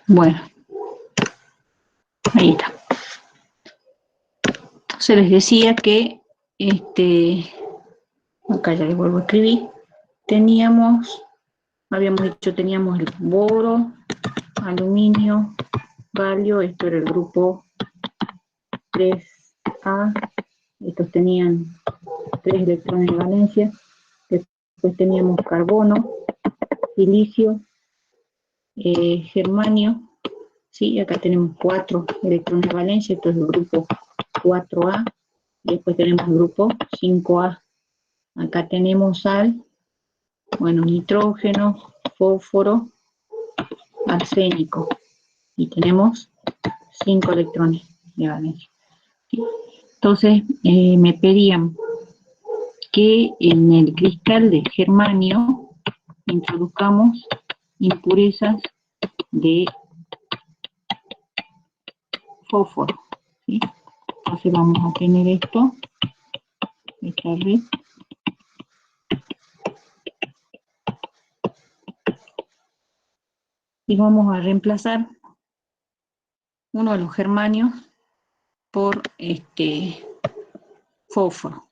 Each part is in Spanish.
Bueno, ahí está. Se les decía que, acá ya les vuelvo a escribir, habíamos dicho, teníamos el boro, aluminio, galio, esto era el grupo 3A, estos tenían 3 electrones de valencia, después teníamos carbono, silicio, germanio, ¿sí? Acá tenemos 4 electrones de valencia, esto es el grupo 4A, y después tenemos el grupo 5A. Acá tenemos sal, bueno, nitrógeno, fósforo, arsénico, y tenemos 5 electrones de valencia. Entonces, me pedían que en el cristal de germanio introduzcamos impurezas de fósforo, ¿sí? Entonces vamos a tener esta red, y vamos a reemplazar uno de los germanios por fósforo.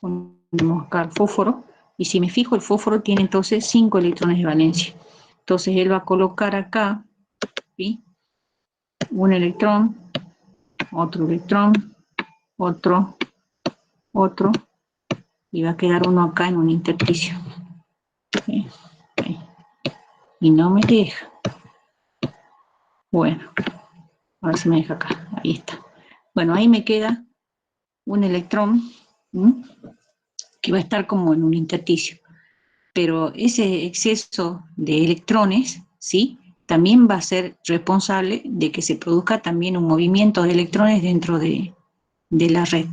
Ponemos acá el fósforo, y si me fijo, el fósforo tiene entonces 5 electrones de valencia. Entonces él va a colocar acá, ¿sí?, un electrón, otro, otro, y va a quedar uno acá en un intersticio. ¿Sí? Ahí. Y no me deja. Bueno, a ver si me deja acá. Ahí está. Bueno, ahí me queda un electrón, ¿sí?, que va a estar como en un intersticio. Pero ese exceso de electrones, ¿sí?, también va a ser responsable de que se produzca también un movimiento de electrones dentro de la red.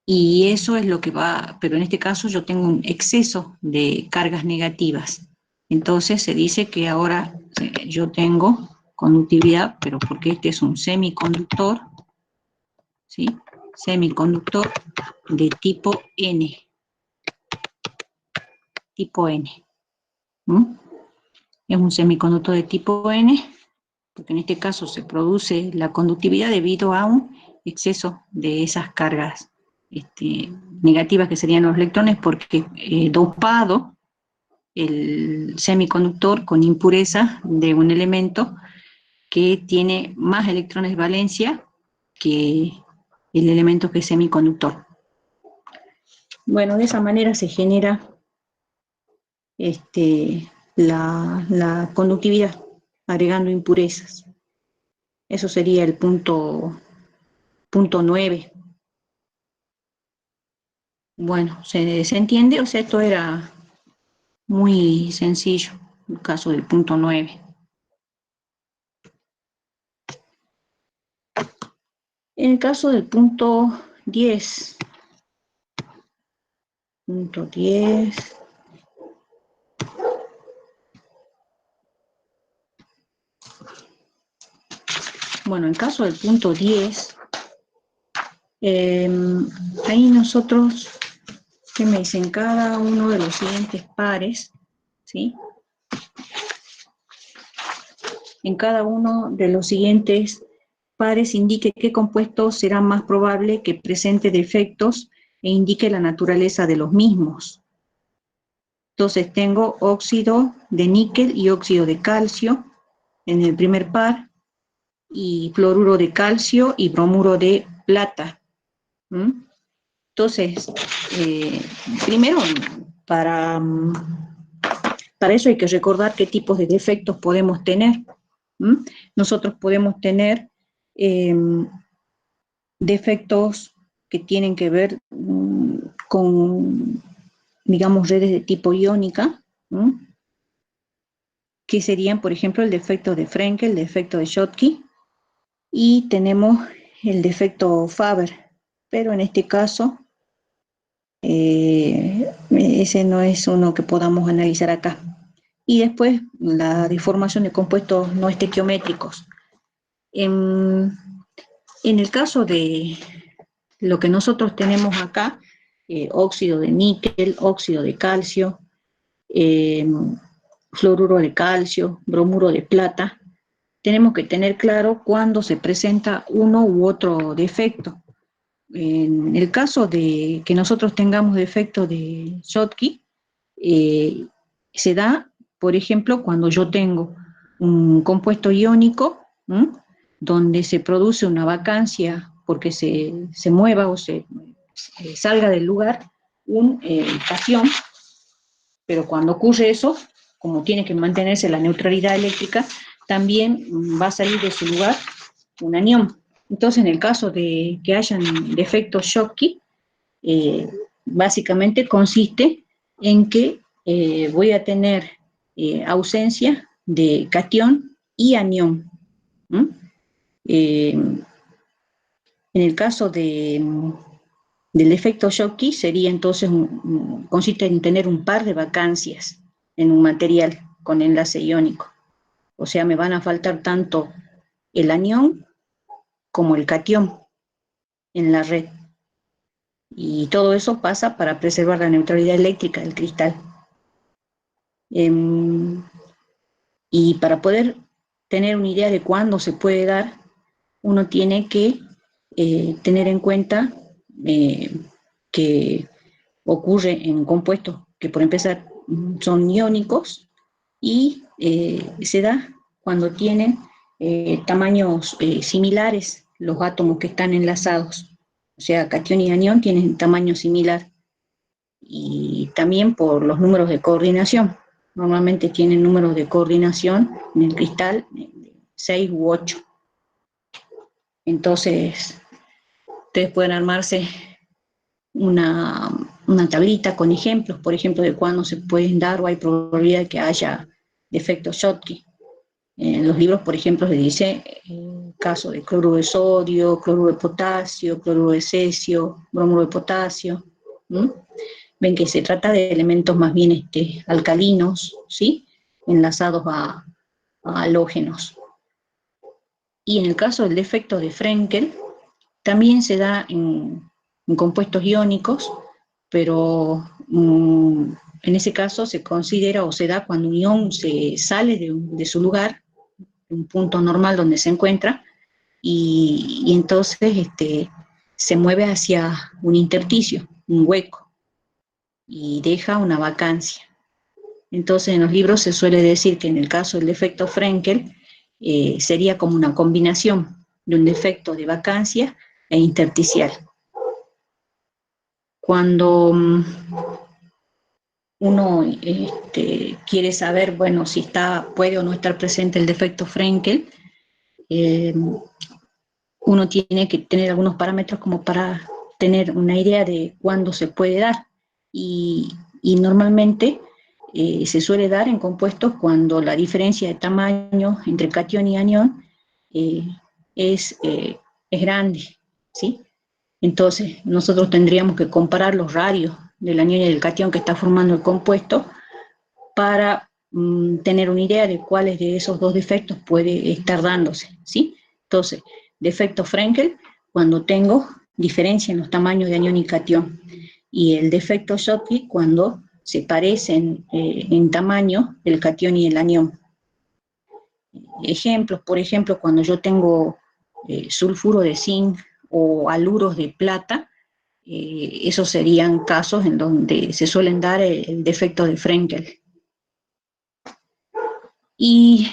Y eso es lo que va, pero en este caso yo tengo un exceso de cargas negativas. Entonces se dice que ahora yo tengo conductividad, pero porque este es un semiconductor, ¿sí?, semiconductor de tipo N. Tipo N. Es un semiconductor de tipo N, porque en este caso se produce la conductividad debido a un exceso de esas cargas negativas que serían los electrones, porque dopado el semiconductor con impureza de un elemento que tiene más electrones de valencia que el elemento que es semiconductor. Bueno, de esa manera se genera la conductividad, agregando impurezas. Eso sería el punto 9. Bueno, ¿se entiende? O sea, esto era muy sencillo, el caso del punto 9. En el caso del punto 10, bueno, en el caso del punto 10, ahí nosotros, ¿qué me dicen? Cada uno de los siguientes pares, ¿sí? En cada uno de los siguientes pares indique qué compuesto será más probable que presente defectos e indique la naturaleza de los mismos. Entonces tengo óxido de níquel y óxido de calcio en el primer par, y fluoruro de calcio y bromuro de plata. Entonces, primero, para eso hay que recordar qué tipos de defectos podemos tener. Nosotros podemos tener defectos que tienen que ver con, digamos, redes de tipo iónica, que serían, por ejemplo, el defecto de Frenkel, el defecto de Schottky, y tenemos el defecto Faber, pero en este caso ese no es uno que podamos analizar acá. y después la deformación de compuestos no estequiométricos. En el caso de lo que nosotros tenemos acá, óxido de níquel, óxido de calcio, fluoruro de calcio, bromuro de plata, tenemos que tener claro cuándo se presenta uno u otro defecto. En el caso de que nosotros tengamos defecto de Schottky, se da, por ejemplo, cuando yo tengo un compuesto iónico, donde se produce una vacancia porque se mueva o se salga del lugar un cation, pero cuando ocurre eso, como tiene que mantenerse la neutralidad eléctrica, también va a salir de su lugar un anión. Entonces, en el caso de que hayan defectos Schottky, básicamente consiste en que voy a tener ausencia de cation y anión. En el caso del efecto Schottky sería entonces, consiste en tener un par de vacancias en un material con enlace iónico. O sea, me van a faltar tanto el anión como el cation en la red. Y todo eso pasa para preservar la neutralidad eléctrica del cristal. Y para poder tener una idea de cuándo se puede dar, uno tiene que tener en cuenta que ocurre en compuestos que, por empezar, son iónicos y se da cuando tienen tamaños similares los átomos que están enlazados. O sea, cation y anión tienen tamaño similar. Y también por los números de coordinación. Normalmente tienen números de coordinación en el cristal 6 u 8. Entonces, ustedes pueden armarse una tablita con ejemplos, por ejemplo, de cuándo se pueden dar o hay probabilidad de que haya defectos Schottky. En los libros, por ejemplo, se dice caso de cloruro de sodio, cloruro de potasio, cloruro de cesio, bromuro de potasio. Ven que se trata de elementos más bien alcalinos, ¿sí? Enlazados a halógenos. Y en el caso del defecto de Frenkel, también se da en compuestos iónicos, pero en ese caso se considera o se da cuando un ión se sale de su lugar, un punto normal donde se encuentra, y entonces se mueve hacia un intersticio, un hueco, y deja una vacancia. Entonces en los libros se suele decir que en el caso del defecto Frenkel sería como una combinación de un defecto de vacancia e intersticial. Cuando uno quiere saber, bueno, si puede o no estar presente el defecto Frenkel, uno tiene que tener algunos parámetros como para tener una idea de cuándo se puede dar. Y normalmente se suele dar en compuestos cuando la diferencia de tamaño entre cation y anión es grande, ¿sí? Entonces nosotros tendríamos que comparar los radios del anión y del cation que está formando el compuesto para tener una idea de cuáles de esos dos defectos puede estar dándose, ¿sí? Entonces, defecto Frenkel, cuando tengo diferencia en los tamaños de anión y cation, y el defecto Schottky cuando se parecen en tamaño el cation y el anión. Ejemplos, por ejemplo, cuando yo tengo sulfuro de zinc o haluros de plata, esos serían casos en donde se suelen dar el defecto de Frenkel. Y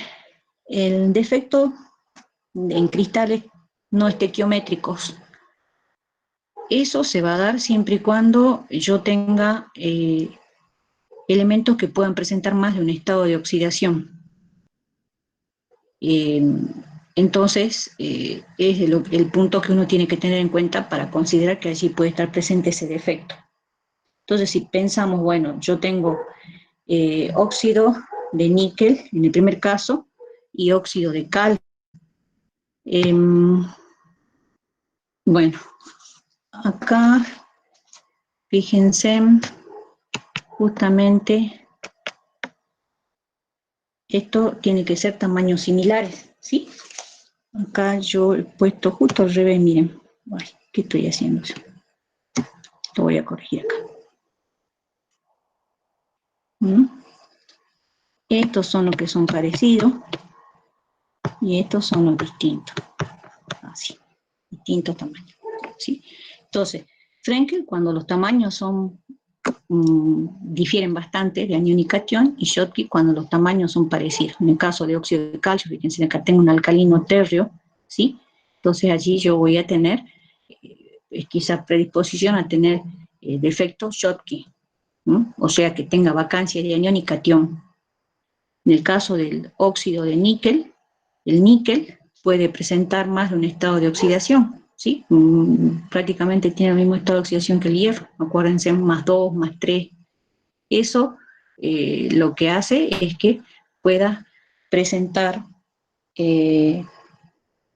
el defecto en cristales no estequiométricos, eso se va a dar siempre y cuando yo tenga elementos que puedan presentar más de un estado de oxidación. Entonces, es el punto que uno tiene que tener en cuenta para considerar que allí puede estar presente ese defecto. Entonces, si pensamos, bueno, yo tengo óxido de níquel en el primer caso y óxido de calcio. Bueno, acá, fíjense, justamente Esto tiene que ser tamaños similares, ¿sí? Acá yo he puesto justo al revés, miren. Ay, ¿qué estoy haciendo? Lo voy a corregir acá. ¿Mm? Estos son los que son parecidos y estos son los distintos. Así, distintos tamaños. ¿Sí? Entonces, Frenkel, cuando los tamaños son difieren bastante de anión y cation, y Schottky cuando los tamaños son parecidos. En el caso de óxido de calcio, fíjense acá tengo un alcalino térreo, ¿sí? Entonces allí yo voy a tener quizás predisposición a tener defecto Schottky, ¿no? O sea que tenga vacancia de anión y cation. En el caso del óxido de níquel, el níquel puede presentar más de un estado de oxidación, ¿sí? Prácticamente tiene el mismo estado de oxidación que el hierro, acuérdense, más 2, más 3. Eso lo que hace es que pueda presentar,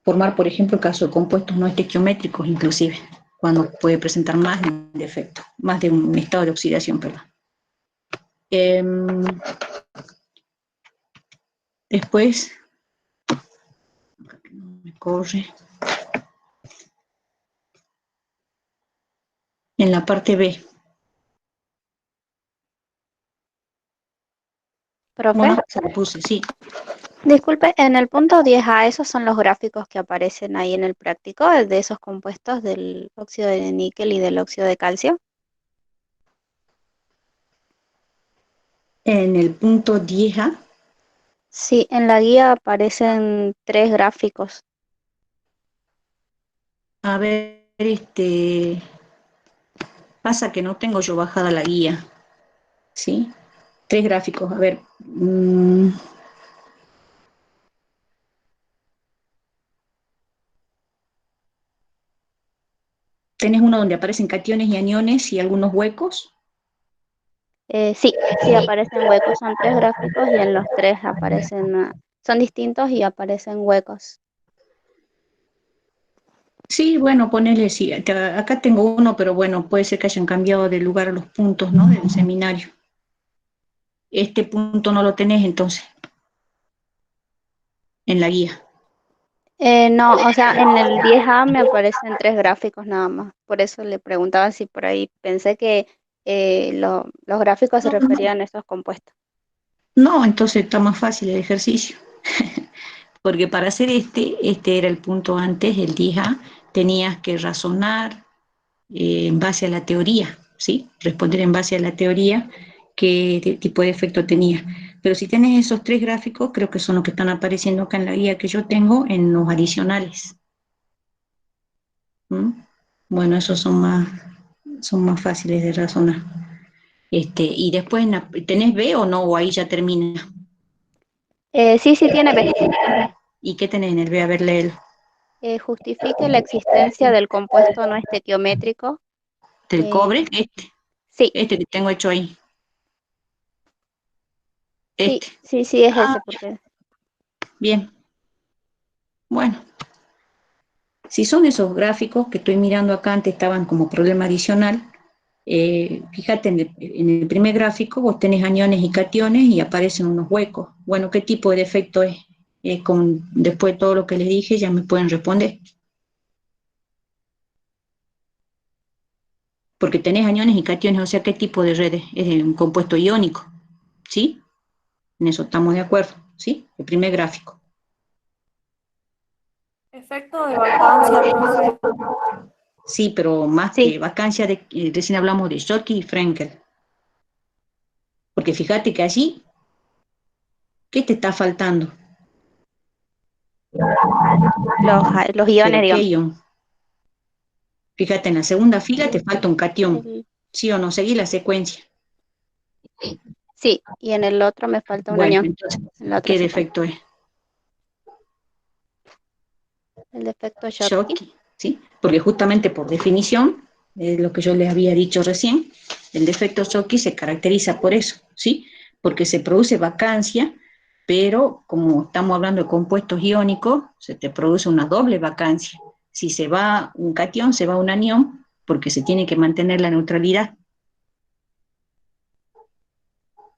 formar, por ejemplo, caso de compuestos no estequiométricos inclusive, cuando puede presentar más de un defecto, más de un estado de oxidación, perdón. Después, acá que no me corre, en la parte B. Profe, Bueno, se lo puse, sí. disculpe, en el punto 10A, esos son los gráficos que aparecen ahí en el práctico, de esos compuestos del óxido de níquel y del óxido de calcio. En el punto 10A, Sí, en la guía aparecen 3 gráficos. a ver, pasa que no tengo yo bajada la guía, ¿sí? 3 gráficos, a ver. Tenés uno donde aparecen cationes y aniones y algunos huecos. Sí, sí aparecen huecos, son 3 gráficos y en los tres aparecen, son distintos y aparecen huecos. Sí, bueno, ponele, sí, acá tengo uno, pero bueno, puede ser que hayan cambiado de lugar los puntos, ¿no? Del seminario. Este punto no lo tenés entonces, en la guía. No, o sea, en el 10A me aparecen 3 gráficos nada más. Por eso le preguntaba si por ahí pensé que los gráficos se No, no, referían a esos compuestos. no, entonces está más fácil el ejercicio. Porque para hacer este era el punto antes, el 10A, tenías que razonar en base a la teoría, ¿sí? Responder en base a la teoría qué tipo de efecto tenía. Pero si tienes esos 3 gráficos, creo que son los que están apareciendo acá en la guía que yo tengo en los adicionales. ¿Mm? Bueno, esos son más fáciles de razonar. Y después, ¿tenés B o no? ¿O ahí ya termina? Sí, sí tiene B. ¿Y qué tenés en el B? A ver, léelo. Justifique la existencia del compuesto no estequiométrico. ¿Del Eh, cobre? sí, Este que tengo hecho ahí. sí, Este. sí, sí es Ah, ese, porque bien. Bueno, si son esos gráficos que estoy mirando acá, antes estaban como problema adicional. Fíjate, en el primer gráfico vos tenés aniones y cationes y aparecen unos huecos. Bueno, ¿qué tipo de defecto es? Después de todo lo que les dije, ya me pueden responder. Porque tenés aniones y cationes, o sea, ¿qué tipo de redes? Es un compuesto iónico, ¿sí? En eso estamos de acuerdo, ¿sí? El primer gráfico. Efecto de vacancia, profe. Sí, pero más sí. que vacancia, recién hablamos de Schottky y Frenkel. Porque fíjate que allí, ¿qué te está faltando? Los iones, ¿Pero qué digamos. ion? Fíjate, en la segunda fila te falta un cation. El- ¿Sí o no? Seguí la secuencia. sí, y en el otro me falta un Bueno, anión, entonces, en la otra ¿qué secuencia. defecto es? El defecto Schottky. Schottky, ¿sí? Porque justamente por definición, lo que yo les había dicho recién, el defecto Schottky se caracteriza por eso, ¿sí? Porque se produce vacancia, pero como estamos hablando de compuestos iónicos, se te produce una doble vacancia. Si se va un cation, se va un anión, porque se tiene que mantener la neutralidad,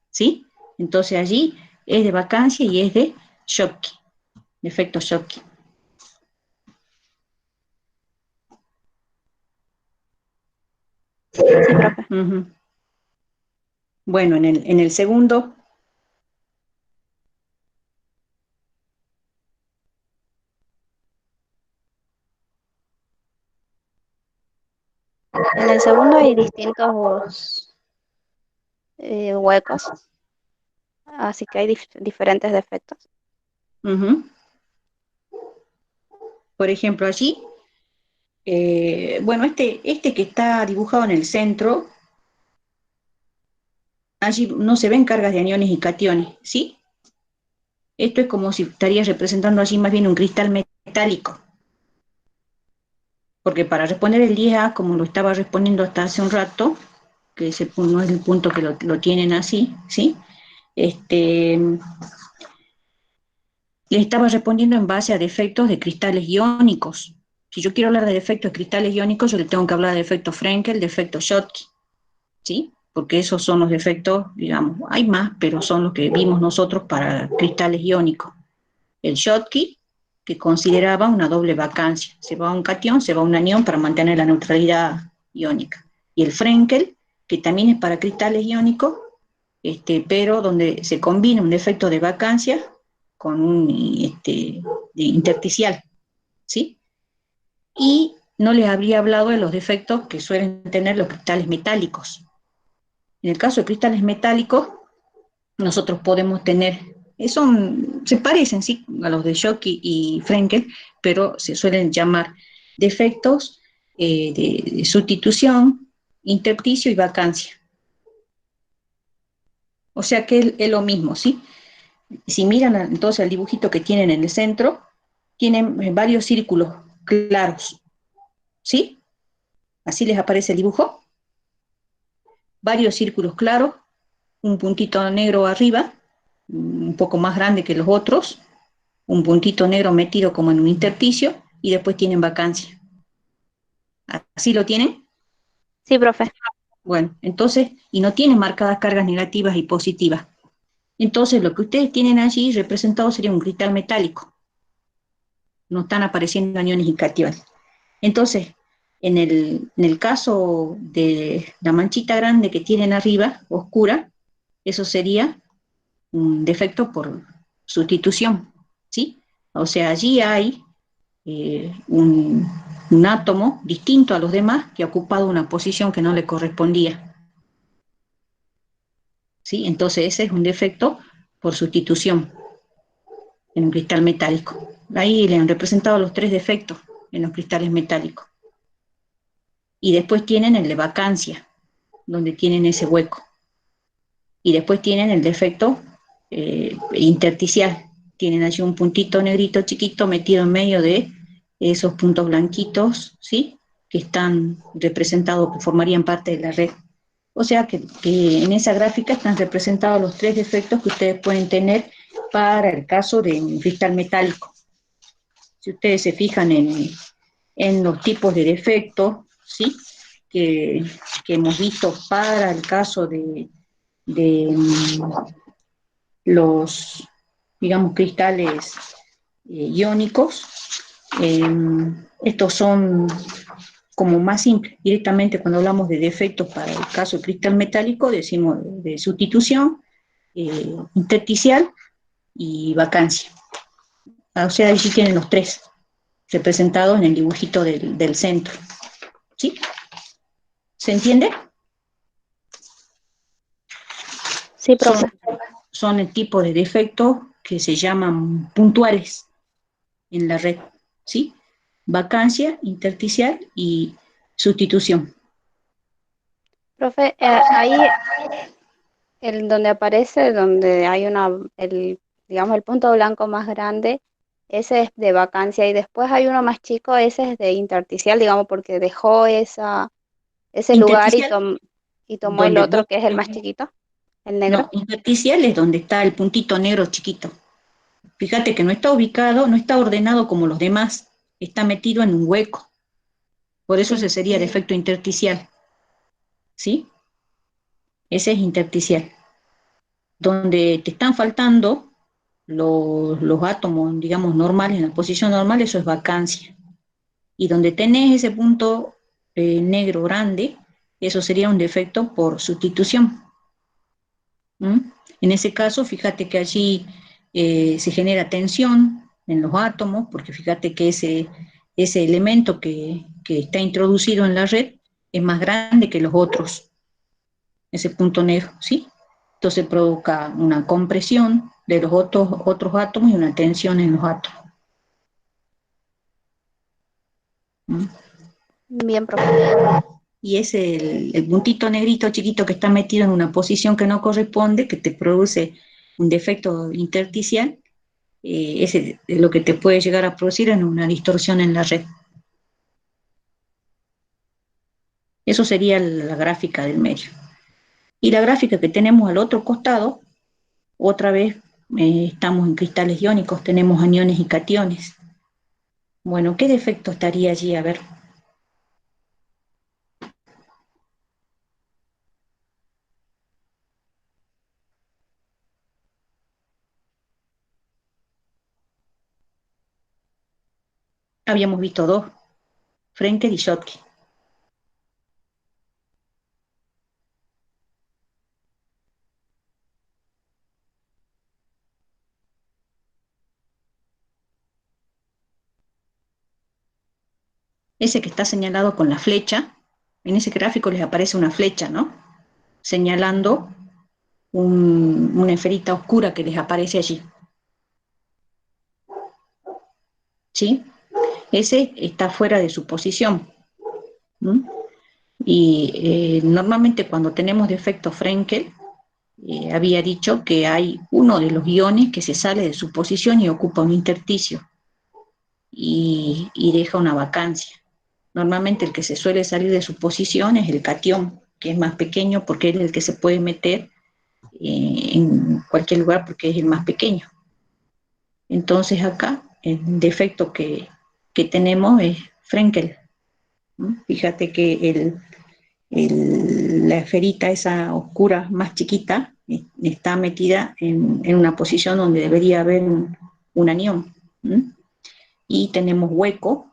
¿sí? Entonces allí es de vacancia y es de Schottky, de efecto Schottky. Sí, profe. Bueno, en el segundo, En el segundo hay distintos huecos, así que hay diferentes defectos. por ejemplo, allí, bueno, este que está dibujado en el centro, allí no se ven cargas de aniones y cationes, ¿sí? Esto es como si estaría representando allí más bien un cristal metálico. Porque para responder el 10A, como lo estaba respondiendo hasta hace un rato, que ese no es el punto que lo tienen así, ¿sí? Le estaba respondiendo en base a defectos de cristales iónicos. Si yo quiero hablar de defectos de cristales iónicos, yo le tengo que hablar de defecto Frenkel, defecto Schottky, ¿sí? Porque esos son los defectos, digamos, hay más, pero son los que vimos nosotros para cristales iónicos. El Schottky, que consideraba una doble vacancia. Se va un catión, se va un anión para mantener la neutralidad iónica. Y el Frenkel, que también es para cristales iónicos, pero donde se combina un defecto de vacancia con un de intersticial, ¿sí? Y no les habría hablado de los defectos que suelen tener los cristales metálicos. En el caso de cristales metálicos, nosotros podemos tener, se parecen, sí, a los de Schottky y Frenkel, pero se suelen llamar defectos de sustitución, intersticio y vacancia. O sea que es lo mismo, ¿sí? Si miran entonces el dibujito que tienen en el centro, tienen varios círculos claros, ¿sí? Así les aparece el dibujo. Varios círculos claros, un puntito negro arriba, un poco más grande que los otros, un puntito negro metido como en un intersticio, y después tienen vacancia. ¿Así lo tienen? Sí, profe. Bueno, entonces, y no tienen marcadas cargas negativas y positivas. Entonces, lo que ustedes tienen allí representado sería un cristal metálico. No están apareciendo aniones y cationes. Entonces, en el caso de la manchita grande que tienen arriba, oscura, eso sería un defecto por sustitución, ¿sí? O sea, allí hay un átomo distinto a los demás que ha ocupado una posición que no le correspondía, ¿sí? Entonces ese es un defecto por sustitución en un cristal metálico. Ahí le han representado los 3 defectos en los cristales metálicos. Y después tienen el de vacancia, donde tienen ese hueco. Y después tienen el defecto intersticial. Tienen allí un puntito negrito chiquito metido en medio de esos puntos blanquitos, ¿sí? Que están representados, que formarían parte de la red. O sea que en esa gráfica están representados los 3 defectos que ustedes pueden tener para el caso de un cristal metálico. Si ustedes se fijan en los tipos de defectos, ¿sí? Que hemos visto para el caso de los, digamos, cristales iónicos, estos son como más simples. Directamente cuando hablamos de defectos para el caso del cristal metálico, decimos de sustitución, intersticial y vacancia. O sea, allí tienen los 3 representados en el dibujito del centro. ¿Sí? ¿Se entiende? Sí, profe. Son el tipo de defectos que se llaman puntuales en la red, ¿sí? Vacancia, intersticial y sustitución. Profe, ahí donde aparece, donde hay digamos, el punto blanco más grande, ese es de vacancia y después hay uno más chico, ese es de intersticial, digamos, porque dejó ese lugar Intersticial, y tomó el donde otro que es el más chiquito, el negro. no, intersticial es donde está el puntito negro chiquito. Fíjate que no está ubicado, no está ordenado como los demás, está metido en un hueco. Por eso Sí, ese sería el efecto intersticial. ¿Sí? Ese es intersticial. Donde te están faltando los átomos, digamos, normales, en la posición normal, eso es vacancia. Y donde tenés ese punto negro grande, eso sería un defecto por sustitución. ¿Mm? En ese caso, fíjate que allí se genera tensión en los átomos, porque fíjate que ese elemento que está introducido en la red es más grande que los otros, ese punto negro, ¿sí? Entonces provoca una compresión de los otros átomos y una tensión en los átomos. ¿Mm? Bien, profe. Y es el puntito negrito chiquito que está metido en una posición que no corresponde, que te produce un defecto intersticial, ese es lo que te puede llegar a producir en una distorsión en la red. Eso sería la gráfica del medio. Y la gráfica que tenemos al otro costado, otra vez estamos en cristales iónicos, tenemos aniones y cationes. Bueno, ¿qué defecto estaría allí? A ver. Habíamos visto dos, Frenkel y Schottky. Ese que está señalado con la flecha, en ese gráfico les aparece una flecha, ¿no? Señalando una esferita oscura que les aparece allí. ¿Sí? Ese está fuera de su posición. ¿Mm? Y normalmente cuando tenemos defecto Frenkel, había dicho que hay uno de los iones que se sale de su posición y ocupa un intersticio y deja una vacancia. Normalmente el que se suele salir de su posición es el catión, que es más pequeño porque es el que se puede meter en cualquier lugar porque es el más pequeño. Entonces acá el defecto que tenemos es Frenkel. ¿Mm? Fíjate que la esferita esa oscura más chiquita está metida en una posición donde debería haber un anión. ¿Mm? Y tenemos hueco,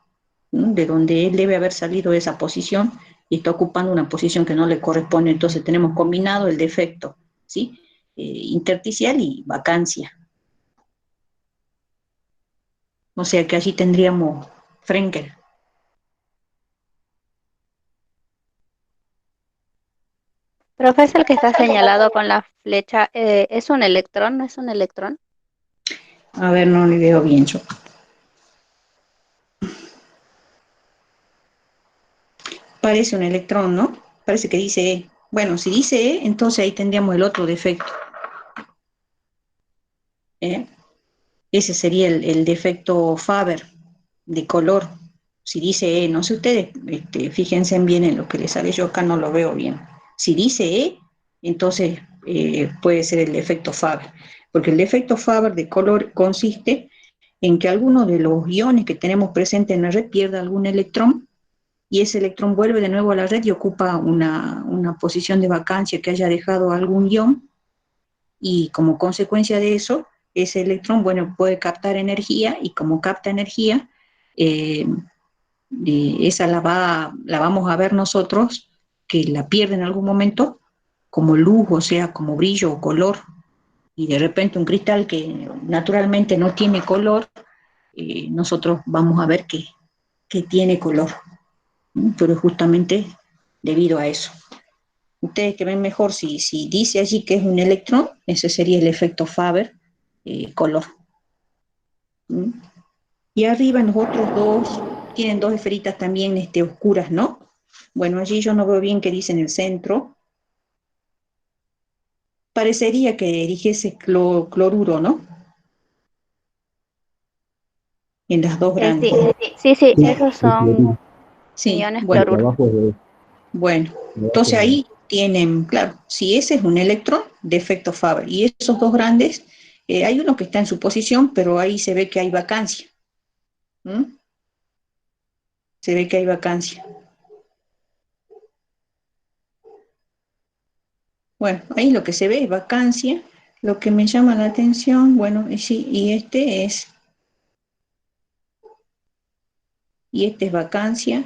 ¿no? De donde él debe haber salido de esa posición y está ocupando una posición que no le corresponde. Entonces tenemos combinado el defecto, ¿sí? Intersticial y vacancia. O sea que allí tendríamos Frenkel. Profe, es el que está señalado con la flecha. ¿Es un electrón? ¿No es un electrón? A ver, no le veo bien yo. Parece un electrón, ¿no? Parece que dice E. Bueno, si dice E, entonces ahí tendríamos el otro defecto. ¿Eh? Ese sería el defecto Faber de color. Si dice E, no sé ustedes, fíjense bien en lo que les sale, yo acá no lo veo bien. Si dice E, entonces puede ser el defecto Faber, porque el defecto Faber de color consiste en que alguno de los iones que tenemos presente en la red pierda algún electrón y ese electrón vuelve de nuevo a la red y ocupa una posición de vacancia que haya dejado algún ion y como consecuencia de eso, ese electrón, bueno, puede captar energía y como capta energía, eh, esa la vamos a ver nosotros, que la pierde en algún momento como luz, o sea, como brillo o color, y de repente un cristal que naturalmente no tiene color, nosotros vamos a ver que tiene color, ¿no? Pero justamente debido a eso. Ustedes que ven mejor, si dice allí que es un electrón, ese sería el efecto Faber color. ¿Mm? Y arriba en los otros dos, tienen dos esferitas también oscuras, ¿no? Bueno, allí yo no veo bien qué dice en el centro. Parecería que dijese cloruro, ¿no? En las dos grandes. Sí, sí, sí, esos son Sí, iones bueno, cloruro. bueno. Entonces ahí tienen, claro, si ese es un electrón, de efecto Faber. Y esos dos grandes, hay uno que está en su posición, pero ahí se ve que hay vacancia. ¿Mm? Se ve que hay vacancia. Bueno, ahí lo que se ve es vacancia Lo que me llama la atención, bueno, sí, y este es vacancia,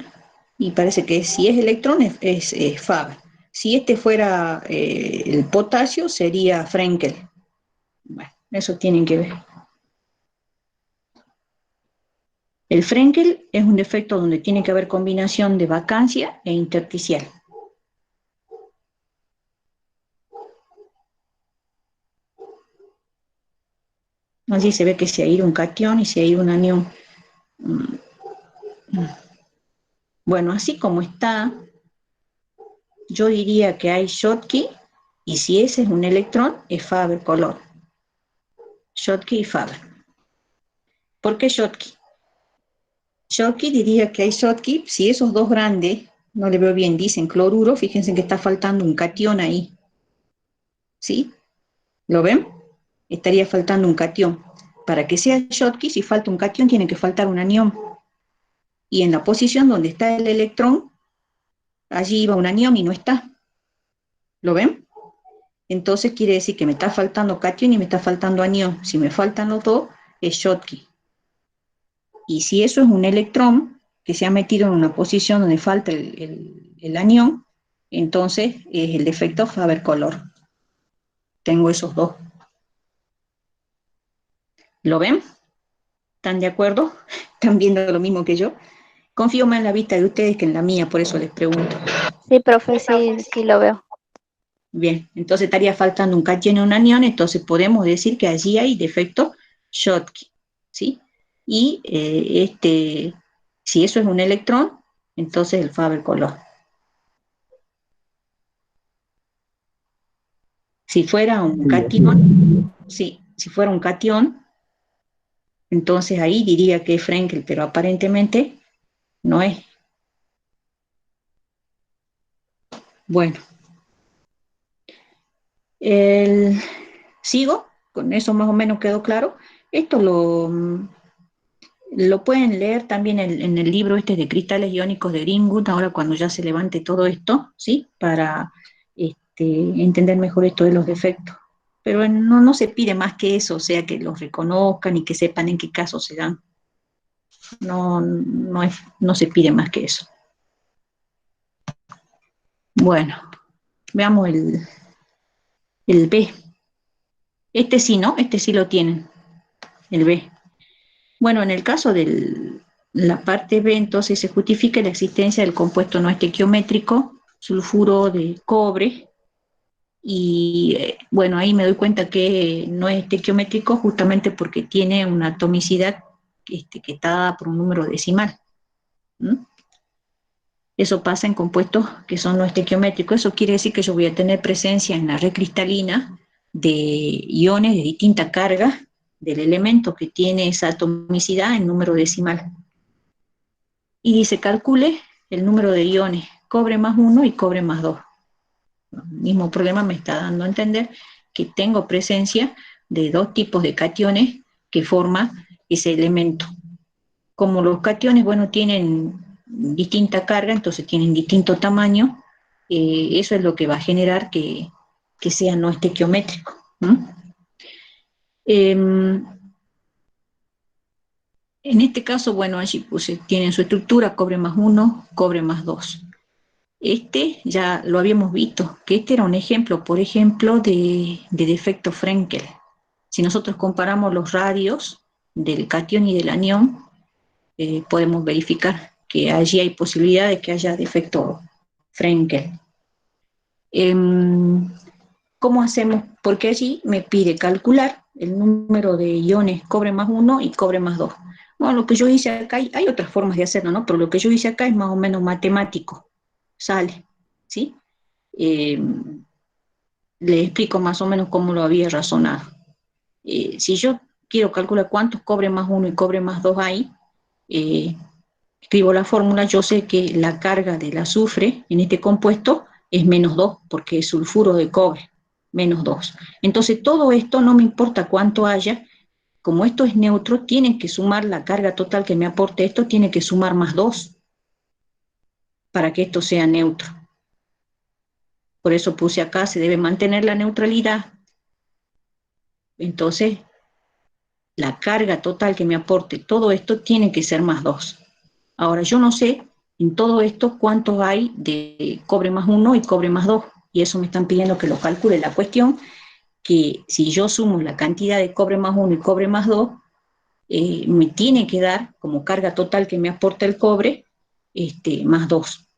y parece que si es electrón es Faber. Si este fuera el potasio, sería Frenkel. Bueno, eso tienen que ver. El Frenkel es un defecto donde tiene que haber combinación de vacancia e intersticial. Allí se ve que se ha ido un cation y se ha ido un anión. Bueno, así como está, yo diría que hay Schottky, y si ese es un electrón, es Faber color. Schottky y Faber. ¿Por qué Schottky? Schottky diría que hay Schottky, si esos dos grandes, no le veo bien, dicen cloruro, fíjense que está faltando un cation ahí. ¿Sí? ¿Lo ven? Estaría faltando un cation. Para que sea Schottky, si falta un cation, tiene que faltar un anión. Y en la posición donde está el electrón, allí iba un anión y no está. ¿Lo ven? Entonces quiere decir que me está faltando cation y me está faltando anión. Si me faltan los dos, es Schottky. Y si eso es un electrón que se ha metido en una posición donde falta el anión, entonces es el defecto Faber-Color. Tengo esos dos. ¿Lo ven? ¿Están de acuerdo? ¿Están viendo lo mismo que yo? Confío más en la vista de ustedes que en la mía, por eso les pregunto. Sí, profe, sí, sí lo veo. Bien, entonces estaría faltando un cation y un anión, entonces podemos decir que allí hay defecto Schottky, ¿sí? Y si eso es un electrón, entonces el Faber-Color. Si fuera un cation, sí, si fuera un cation, entonces ahí diría que es Frenkel, pero aparentemente no es. Bueno, sigo, con eso más o menos quedó claro. Esto lo pueden leer también en el libro este de cristales iónicos de Greenwood, ahora cuando ya se levante todo esto, ¿sí? Para entender mejor esto de los defectos. Pero no se pide más que eso, o sea, que los reconozcan y que sepan en qué casos se dan. No se pide más que eso. Bueno, veamos el B. Este sí, ¿no? Este sí lo tienen, el B. Bueno, en el caso de la parte B, entonces se justifica la existencia del compuesto no estequiométrico, sulfuro de cobre, y bueno, ahí me doy cuenta que no es estequiométrico justamente porque tiene una atomicidad que está dada por un número decimal. ¿Mm? Eso pasa en compuestos que son no estequiométricos. Eso quiere decir que yo voy a tener presencia en la red cristalina de iones de distinta carga del elemento que tiene esa atomicidad en número decimal. Y dice, calcule el número de iones, cobre más 1 y cobre más 2. El mismo problema me está dando a entender que tengo presencia de dos tipos de cationes que forman ese elemento. Como los cationes, bueno, tienen distinta carga, entonces tienen distinto tamaño, eso es lo que va a generar que sea no estequiométrico. En este caso, bueno, allí tienen su estructura, cobre más 1, cobre más 2. Este ya lo habíamos visto, que este era un ejemplo, por ejemplo, de defecto Frenkel. Si nosotros comparamos los radios del cation y del anión, podemos verificar que allí hay posibilidad de que haya defecto Frenkel. ¿Cómo hacemos? Porque allí me pide calcular el número de iones cobre más 1 y cobre más 2. Bueno, lo que yo hice acá, hay otras formas de hacerlo, ¿no? Pero lo que yo hice acá es más o menos matemático. Sale, ¿sí? Le explico más o menos cómo lo había razonado. Si yo quiero calcular cuántos cobre más 1 y cobre más 2 hay, escribo la fórmula, yo sé que la carga del azufre en este compuesto es menos 2, porque es sulfuro de cobre, menos 2. Entonces todo esto no me importa cuánto haya, como esto es neutro, tiene que sumar la carga total que me aporte esto, tiene que sumar más 2 para que esto sea neutro. Por eso puse acá, se debe mantener la neutralidad Entonces, la carga total que me aporte todo esto tiene que ser más 2. Ahora, yo no sé en todo esto cuántos hay de cobre más 1 y cobre más 2, y eso me están pidiendo que lo calcule. La cuestión que si yo sumo la cantidad de cobre más 1 y cobre más 2, me tiene que dar como carga total que me aporta el cobre más 2.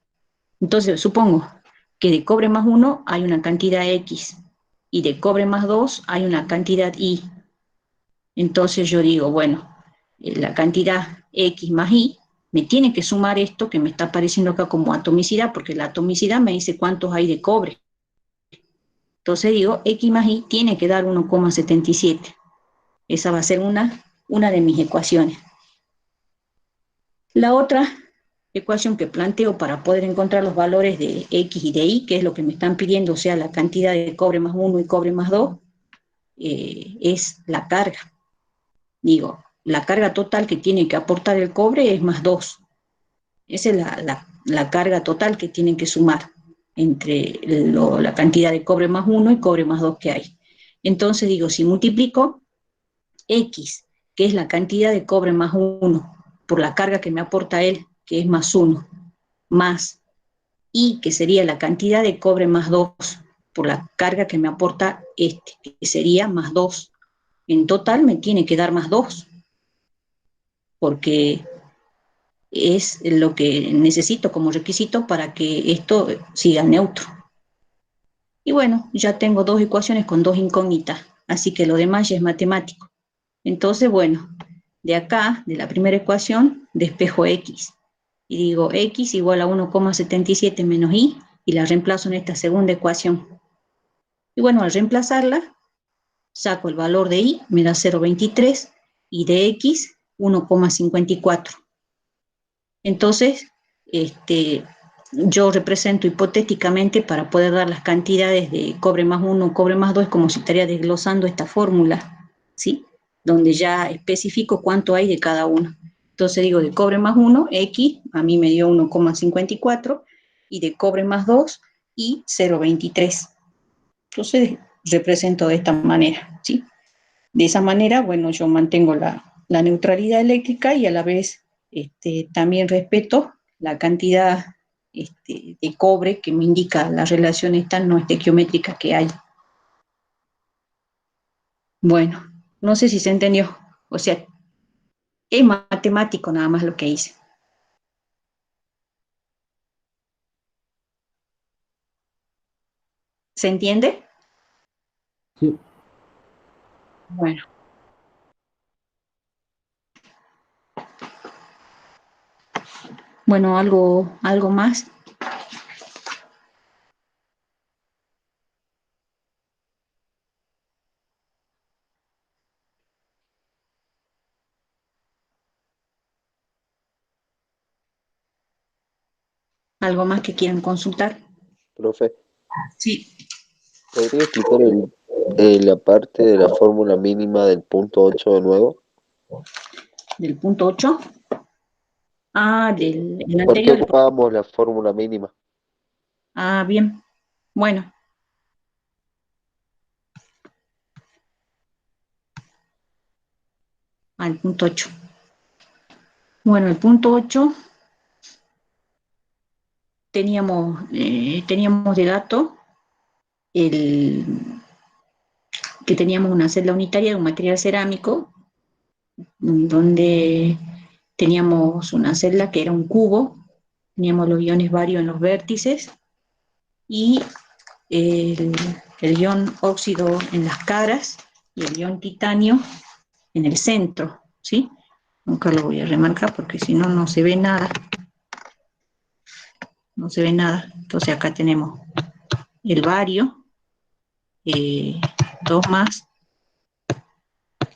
Entonces, supongo que de cobre más 1 hay una cantidad X y de cobre más 2 hay una cantidad Y. Entonces yo digo, bueno, la cantidad X más Y me tiene que sumar esto que me está apareciendo acá como atomicidad, porque la atomicidad me dice cuántos hay de cobre. Entonces digo, X más Y tiene que dar 1,77. Esa va a ser una de mis ecuaciones. La otra ecuación que planteo para poder encontrar los valores de X y de Y, que es lo que me están pidiendo, o sea, la cantidad de cobre más 1 y cobre más 2, es la carga. Digo, la carga total que tiene que aportar el cobre es más 2. Esa es la carga total que tienen que sumar entre la cantidad de cobre más 1 y cobre más 2 que hay. Entonces digo, si multiplico X, que es la cantidad de cobre más 1, por la carga que me aporta él, que es más 1, más Y, que sería la cantidad de cobre más 2, por la carga que me aporta que sería más 2. En total me tiene que dar más 2, porque es lo que necesito como requisito para que esto siga neutro. Y bueno, ya tengo dos ecuaciones con dos incógnitas, así que lo demás ya es matemático. Entonces, bueno, de acá, de la primera ecuación, despejo X. Y digo X igual a 1,77 menos y la reemplazo en esta segunda ecuación. Y bueno, al reemplazarla, saco el valor de Y, me da 0,23, y de X, 1,54. Entonces, yo represento hipotéticamente para poder dar las cantidades de cobre más 1, cobre más 2, como si estaría desglosando esta fórmula, ¿sí? Donde ya especifico cuánto hay de cada uno. Entonces digo, de cobre más 1, X, a mí me dio 1,54, y de cobre más 2, Y, 0,23. Entonces represento de esta manera, ¿sí? De esa manera, bueno, yo mantengo la neutralidad eléctrica y a la vez también respeto la cantidad de cobre que me indica la relación esta no estequiométrica que hay. Bueno, no sé si se entendió. O sea, es matemático nada más lo que hice. ¿Se entiende? Sí. Bueno. Bueno, algo más. ¿Algo más que quieran consultar? Profe, Sí. ¿podría explicar la parte de la fórmula mínima del punto 8 de nuevo? Del punto 8. Ah, del ¿Por qué anterior. ocupábamos la fórmula mínima? Ah, bien. Bueno, al punto 8. Bueno, el punto 8 teníamos de dato que teníamos una celda unitaria de un material cerámico, donde teníamos una celda que era un cubo, teníamos los iones bario en los vértices y el, el ion óxido en las caras y el ion titanio en el centro, ¿sí? Nunca lo voy a remarcar porque si no, no se ve nada. No se ve nada. Entonces acá tenemos el bario, dos más,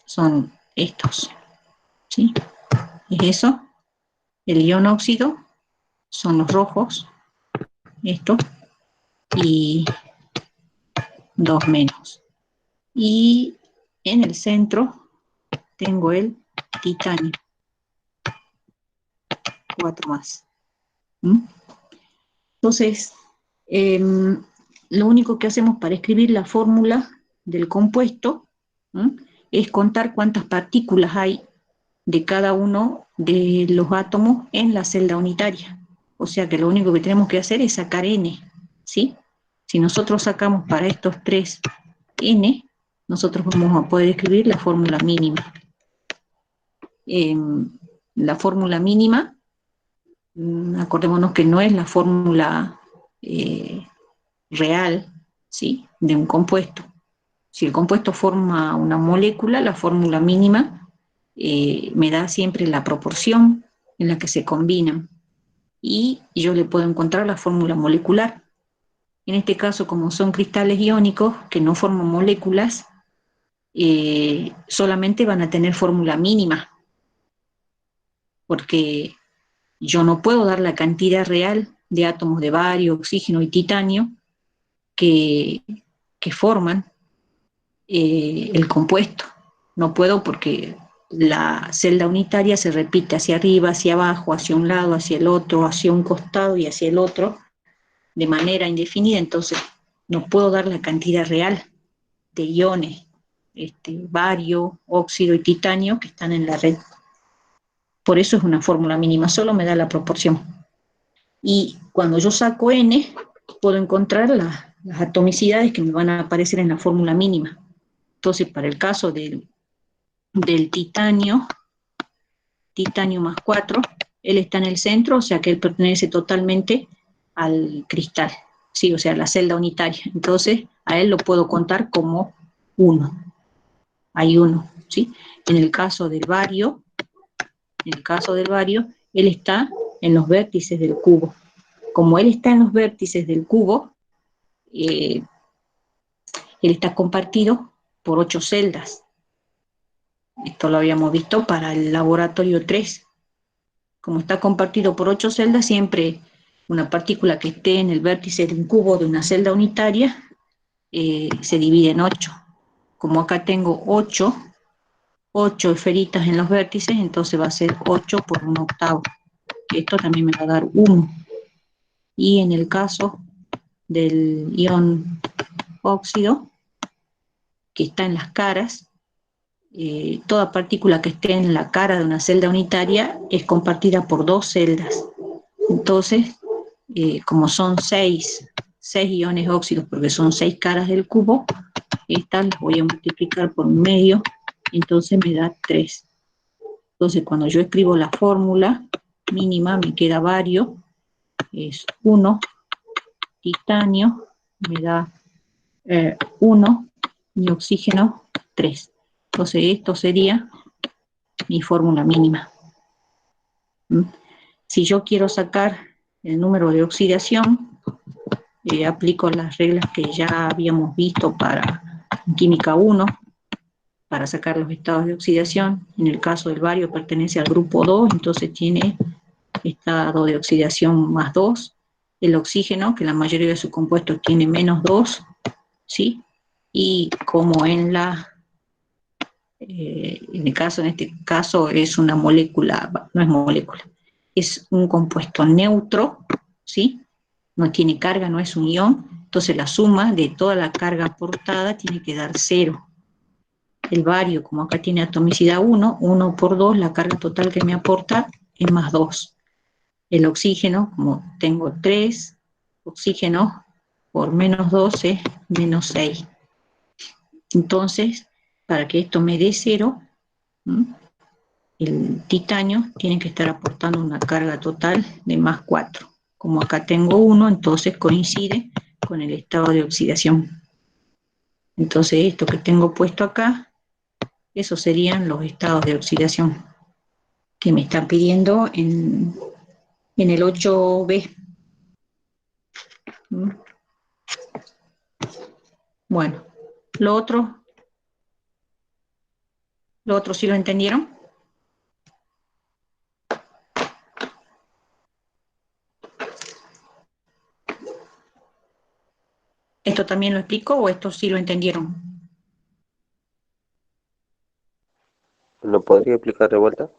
son estos, ¿sí? Es eso. El ion óxido son los rojos, esto, y dos menos. Y en el centro tengo el titanio, 4 más. ¿Mm? Entonces, lo único que hacemos para escribir la fórmula del compuesto, ¿mm? es contar cuántas partículas hay de cada uno de los átomos en la celda unitaria. O sea que lo único que tenemos que hacer es sacar n, ¿sí? Si nosotros sacamos para estos tres n, nosotros vamos a poder escribir la fórmula mínima. La fórmula mínima, acordémonos que no es la fórmula real, ¿sí?, de un compuesto. Si el compuesto forma una molécula, la fórmula mínima me da siempre la proporción en la que se combinan. Y yo le puedo encontrar la fórmula molecular. En este caso, como son cristales iónicos que no forman moléculas, solamente van a tener fórmula mínima, porque yo no puedo dar la cantidad real de átomos de bario, oxígeno y titanio que forman el compuesto. No puedo porque la celda unitaria se repite hacia arriba, hacia abajo, hacia un lado, hacia el otro, hacia un costado y hacia el otro, de manera indefinida. Entonces no puedo dar la cantidad real de iones, bario, óxido y titanio que están en la red. Por eso es una fórmula mínima, solo me da la proporción. Y cuando yo saco n, puedo encontrar las atomicidades que me van a aparecer en la fórmula mínima. Entonces, para el caso del titanio más 4, él está en el centro, o sea que él pertenece totalmente al cristal, ¿sí? O sea, a la celda unitaria. Entonces, a él lo puedo contar como 1. Hay 1, ¿sí? En el caso del bario, él está en los vértices del cubo. Como él está en los vértices del cubo, él está compartido por 8 celdas. Esto lo habíamos visto para el laboratorio 3. Como está compartido por 8 celdas, siempre una partícula que esté en el vértice de un cubo de una celda unitaria se divide en 8. Como acá tengo 8 esferitas en los vértices, entonces va a ser 8 por 1/8. Esto también me va a dar 1. Y en el caso del ion óxido, que está en las caras, toda partícula que esté en la cara de una celda unitaria es compartida por 2 celdas. Entonces, como son 6 iones óxidos, porque son 6 caras del cubo, estas las voy a multiplicar por un medio, entonces me da 3. Entonces, cuando yo escribo la fórmula mínima, me queda bario, es 1, titanio, me da 1, y oxígeno 3. Entonces, esto sería mi fórmula mínima. Si yo quiero sacar el número de oxidación, aplico las reglas que ya habíamos visto para química 1, para sacar los estados de oxidación. En el caso del bario pertenece al grupo 2, entonces tiene estado de oxidación más 2. El oxígeno, que la mayoría de sus compuestos tiene menos 2, ¿sí? Y como en este caso es una molécula, no es molécula, es un compuesto neutro, ¿sí? No tiene carga, no es un ion, entonces la suma de toda la carga aportada tiene que dar 0. El bario, como acá tiene atomicidad 1, 1 por 2, la carga total que me aporta es más 2. El oxígeno, como tengo 3 oxígenos, por menos 2 es menos 6. Entonces, para que esto me dé 0, el titanio tiene que estar aportando una carga total de más 4. Como acá tengo 1, entonces coincide con el estado de oxidación. Entonces esto que tengo puesto acá, esos serían los estados de oxidación que me están pidiendo en el 8B. Bueno, lo otro sí lo entendieron. ¿Esto también lo explico o esto sí lo entendieron? ¿Lo podría explicar de vuelta?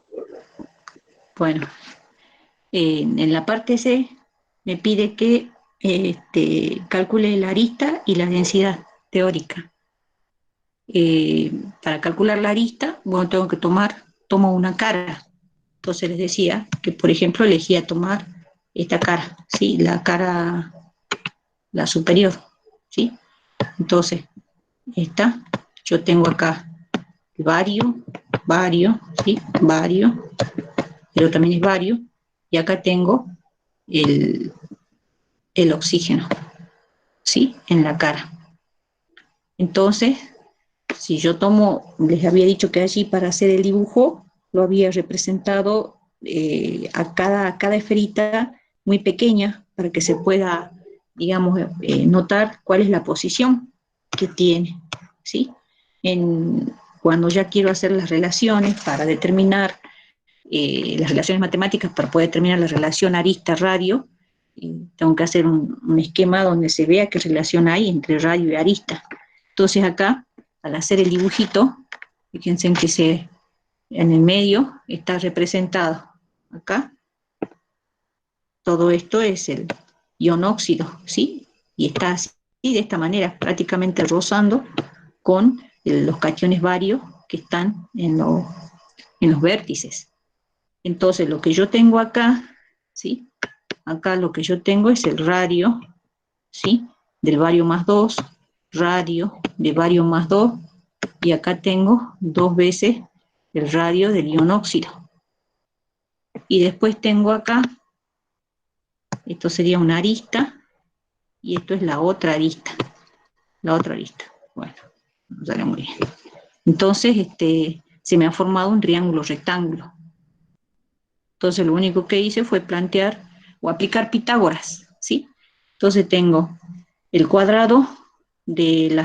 Bueno, en la parte C me pide que calcule la arista y la densidad teórica. para calcular la arista, bueno, tomo una cara. Entonces les decía que, por ejemplo, elegía tomar esta cara, ¿sí? La superior, ¿sí? Entonces, yo tengo acá vario, ¿sí? Vario, pero también es vario, y acá tengo el, el oxígeno, ¿sí? En la cara. Entonces, si yo les había dicho que allí para hacer el dibujo, lo había representado a cada esferita muy pequeña para que se pueda, digamos, notar cuál es la posición que tiene, ¿sí? Cuando ya quiero hacer las relaciones para determinar las relaciones matemáticas, para poder determinar la relación arista-radio, tengo que hacer un esquema donde se vea qué relación hay entre radio y arista. Entonces acá, al hacer el dibujito, fíjense en el medio está representado acá, todo esto es el ion óxido, ¿sí? Y está así, de esta manera, prácticamente rozando con los cationes varios que están en los vértices. Entonces, lo que yo tengo acá, ¿sí? Acá lo que yo tengo es el radio, ¿sí? Del bario más 2, radio de bario más 2, y acá tengo 2 veces el radio del ion óxido. Y después tengo acá, esto sería una arista, y esto es la otra arista. La otra arista. Bueno, no sale muy bien. Entonces, se me ha formado un triángulo rectángulo. Entonces, lo único que hice fue plantear o aplicar Pitágoras, ¿sí? Entonces, tengo el cuadrado del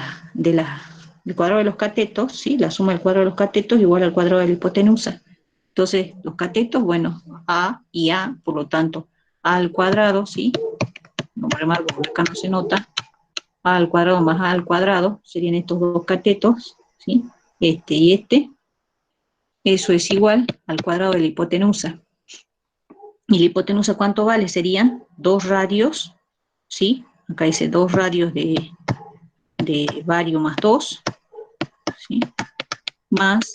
cuadrado de los catetos, ¿sí? La suma del cuadrado de los catetos igual al cuadrado de la hipotenusa. Entonces, los catetos, bueno, A y A, por lo tanto, A al cuadrado, ¿sí? No me remarco porque acá no se nota. A al cuadrado más A al cuadrado, serían estos dos catetos, ¿sí? Este y este. Eso es igual al cuadrado de la hipotenusa. ¿Y la hipotenusa cuánto vale? Serían 2 radios, ¿sí? Acá dice 2 radios de bario más 2, ¿sí? Más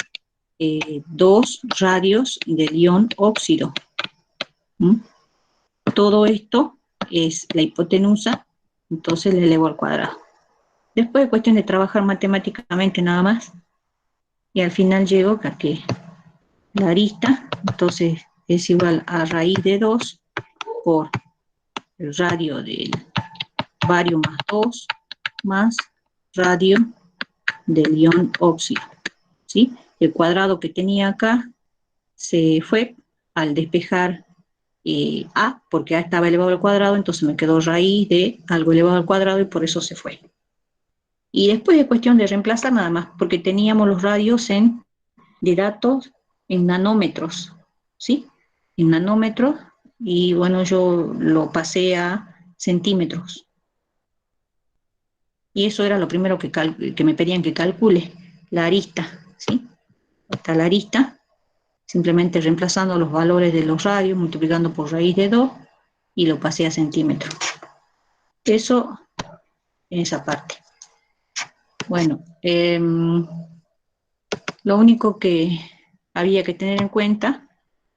2 radios del ion óxido. ¿Mm? Todo esto es la hipotenusa, entonces le elevo al cuadrado. Después es cuestión de trabajar matemáticamente nada más, y al final llego a que la arista, entonces es igual a raíz de 2 por el radio del bario más 2 más radio del ion óxido, ¿sí? El cuadrado que tenía acá se fue al despejar A, porque A estaba elevado al cuadrado, entonces me quedó raíz de algo elevado al cuadrado y por eso se fue. Y después es cuestión de reemplazar nada más, porque teníamos los radios de datos en nanómetros, ¿sí? En nanómetros, y bueno, yo lo pasé a centímetros. Y eso era lo primero que me pedían que calcule, la arista, ¿sí? Está la arista, simplemente reemplazando los valores de los radios, multiplicando por raíz de 2, y lo pasé a centímetros. Eso en esa parte. Bueno, lo único que había que tener en cuenta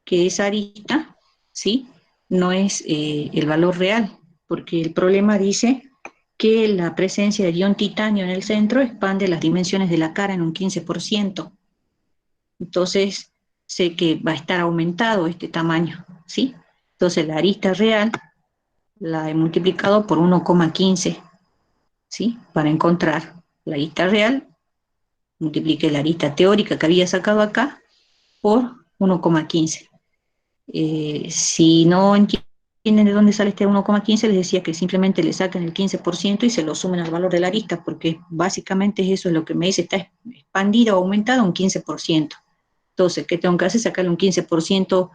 que esa arista, ¿sí? No es el valor real, porque el problema dice que la presencia del ion titanio en el centro expande las dimensiones de la cara en un 15%. Entonces, sé que va a estar aumentado este tamaño, ¿sí? Entonces, la arista real la he multiplicado por 1,15, ¿sí? Para encontrar la arista real, multipliqué la arista teórica que había sacado acá por 1,15. Si no entienden de dónde sale este 1,15, les decía que simplemente le saquen el 15% y se lo sumen al valor de la arista, porque básicamente eso es lo que me dice, está expandido o aumentado un 15%. Entonces, ¿qué tengo que hacer? Sacarle un 15%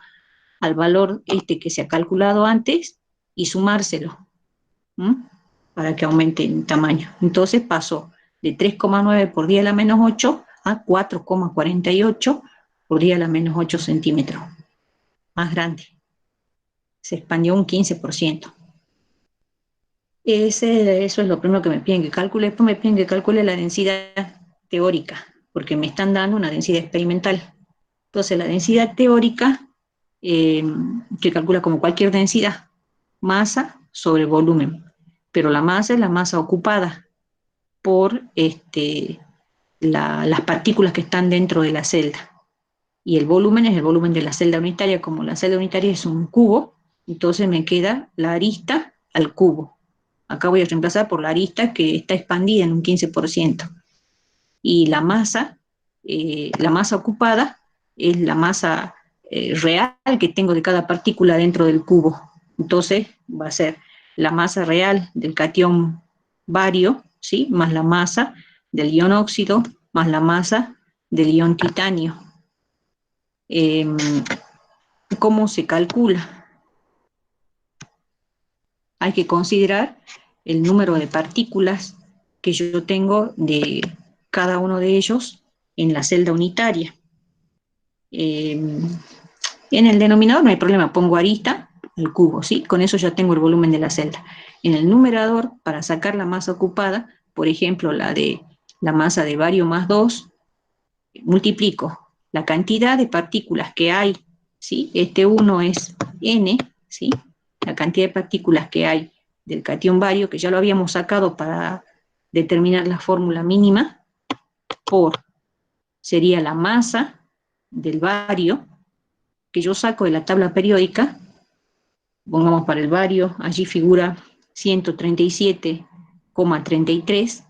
al valor que se ha calculado antes y sumárselo, ¿m? Para que aumente en tamaño. Entonces pasó de 3,9 por 10 a la menos 8 a 4,48 por 10 a la menos 8 centímetros. Más grande. Se expandió un 15%. Eso es lo primero que me piden que calcule. Después me piden que calcule la densidad teórica, porque me están dando una densidad experimental. Entonces la densidad teórica se calcula como cualquier densidad, masa sobre volumen, pero la masa es la masa ocupada por las partículas que están dentro de la celda. Y el volumen es el volumen de la celda unitaria. Como la celda unitaria es un cubo, entonces me queda la arista al cubo. Acá voy a reemplazar por la arista que está expandida en un 15%. Y la masa ocupada es la masa real que tengo de cada partícula dentro del cubo. Entonces va a ser la masa real del catión bario, ¿sí? Más la masa del ion óxido, más la masa del ion titanio. ¿Cómo se calcula? Hay que considerar el número de partículas que yo tengo de cada uno de ellos en la celda unitaria. En el denominador no hay problema, pongo arista al cubo, ¿sí? Con eso ya tengo el volumen de la celda. En el numerador, para sacar la masa ocupada, por ejemplo, la masa de bario más 2, multiplico la cantidad de partículas que hay, ¿sí? Este 1 es N, ¿sí? La cantidad de partículas que hay del catión bario, que ya lo habíamos sacado para determinar la fórmula mínima, sería la masa del bario, que yo saco de la tabla periódica, pongamos para el bario, allí figura 137,33,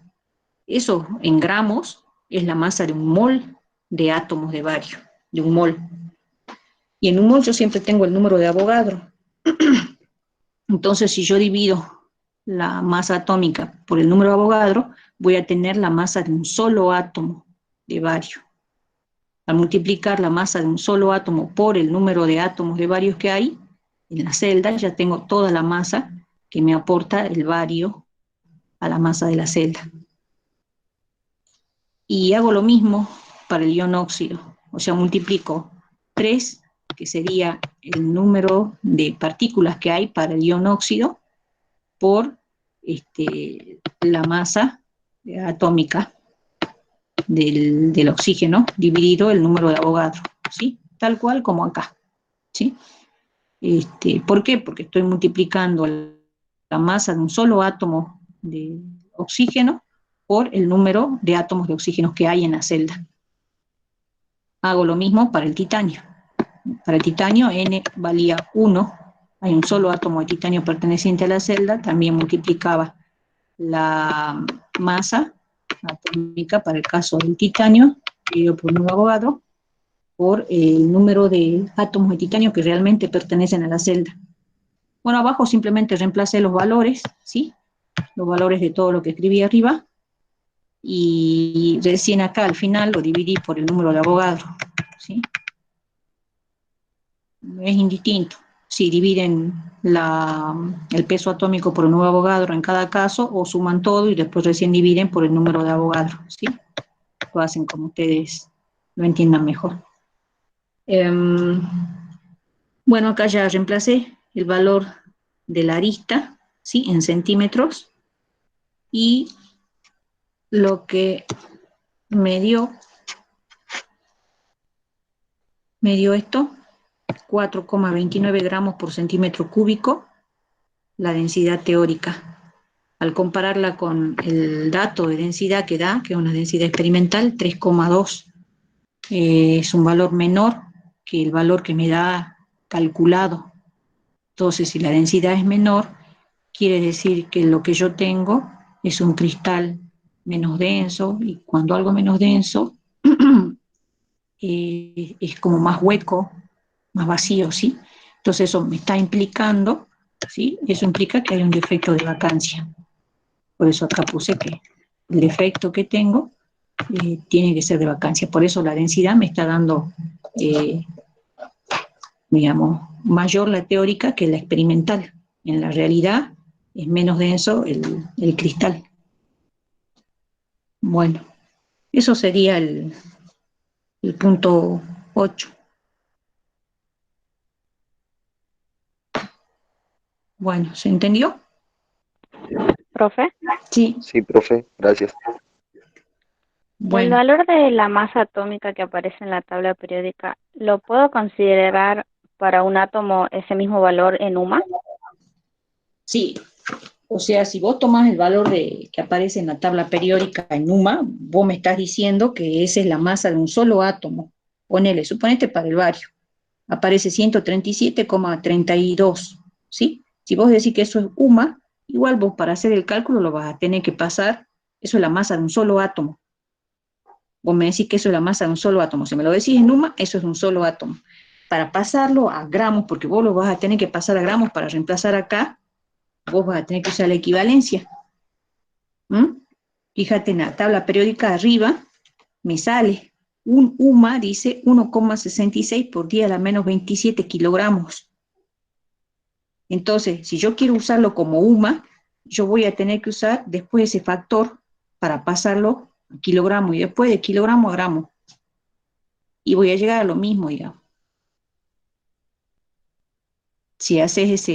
eso en gramos es la masa de un mol de átomos de bario, de un mol. Y en un mol yo siempre tengo el número de Avogadro. Entonces, si yo divido la masa atómica por el número de Avogadro, voy a tener la masa de un solo átomo de bario. Al multiplicar la masa de un solo átomo por el número de átomos de barios que hay en la celda, ya tengo toda la masa que me aporta el bario a la masa de la celda. Y hago lo mismo para el ion óxido, o sea, multiplico 3, que sería el número de partículas que hay para el ion óxido, por la masa atómica del oxígeno, dividido el número de Avogadro, ¿sí? Tal cual como acá, ¿sí? ¿Por qué? Porque estoy multiplicando la masa de un solo átomo de oxígeno por el número de átomos de oxígeno que hay en la celda. Hago lo mismo para el titanio. Para el titanio, N valía 1, hay un solo átomo de titanio perteneciente a la celda, también multiplicaba la masa atómica para el caso del titanio, dividido por 1 Avogadro, por el número de átomos de titanio que realmente pertenecen a la celda. Bueno, abajo simplemente reemplacé los valores, ¿sí? Los valores de todo lo que escribí arriba, y recién acá al final lo dividí por el número de Avogadro, ¿sí? Es indistinto si dividen el peso atómico por el número de Avogadro en cada caso, o suman todo y después recién dividen por el número de Avogadro, ¿sí? Lo hacen como ustedes lo entiendan mejor. Bueno, acá ya reemplacé el valor de la arista, ¿sí? En centímetros, y lo que me dio esto, 4,29 gramos por centímetro cúbico, la densidad teórica. Al compararla con el dato de densidad que da, que es una densidad experimental, 3,2, es un valor menor que el valor que me da calculado. Entonces, si la densidad es menor, quiere decir que lo que yo tengo es un cristal menos denso, y cuando algo menos denso es como más hueco, más vacío, ¿sí? Entonces eso me está implicando, ¿sí? Eso implica que hay un defecto de vacancia. Por eso acá puse que el defecto que tengo tiene que ser de vacancia. Por eso la densidad me está dando, digamos, mayor la teórica que la experimental. En la realidad es menos denso el cristal. Bueno, eso sería el punto 8. Bueno, ¿se entendió? ¿Profe? Sí. Sí, profe, gracias. El Bueno, valor de la masa atómica que aparece en la tabla periódica, ¿lo puedo considerar para un átomo ese mismo valor en UMA? sí, o sea, si vos tomás el valor que aparece en la tabla periódica en UMA, vos me estás diciendo que esa es la masa de un solo átomo. Ponele, suponete para el bario, aparece 137,32, ¿sí? Si vos decís que eso es UMA, igual vos para hacer el cálculo lo vas a tener que pasar, eso es la masa de un solo átomo. Vos me decís que eso es la masa de un solo átomo. Si me lo decís en UMA, eso es un solo átomo. Para pasarlo a gramos, porque vos lo vas a tener que pasar a gramos para reemplazar acá, vos vas a tener que usar la equivalencia. ¿Mm? Fíjate en la tabla periódica de arriba, me sale un UMA, dice 1,66 por 10 a la menos 27 kilogramos. Entonces, si yo quiero usarlo como UMA, yo voy a tener que usar después ese factor para pasarlo a kilogramo y después de kilogramo a gramo. Y voy a llegar a lo mismo, digamos. Si haces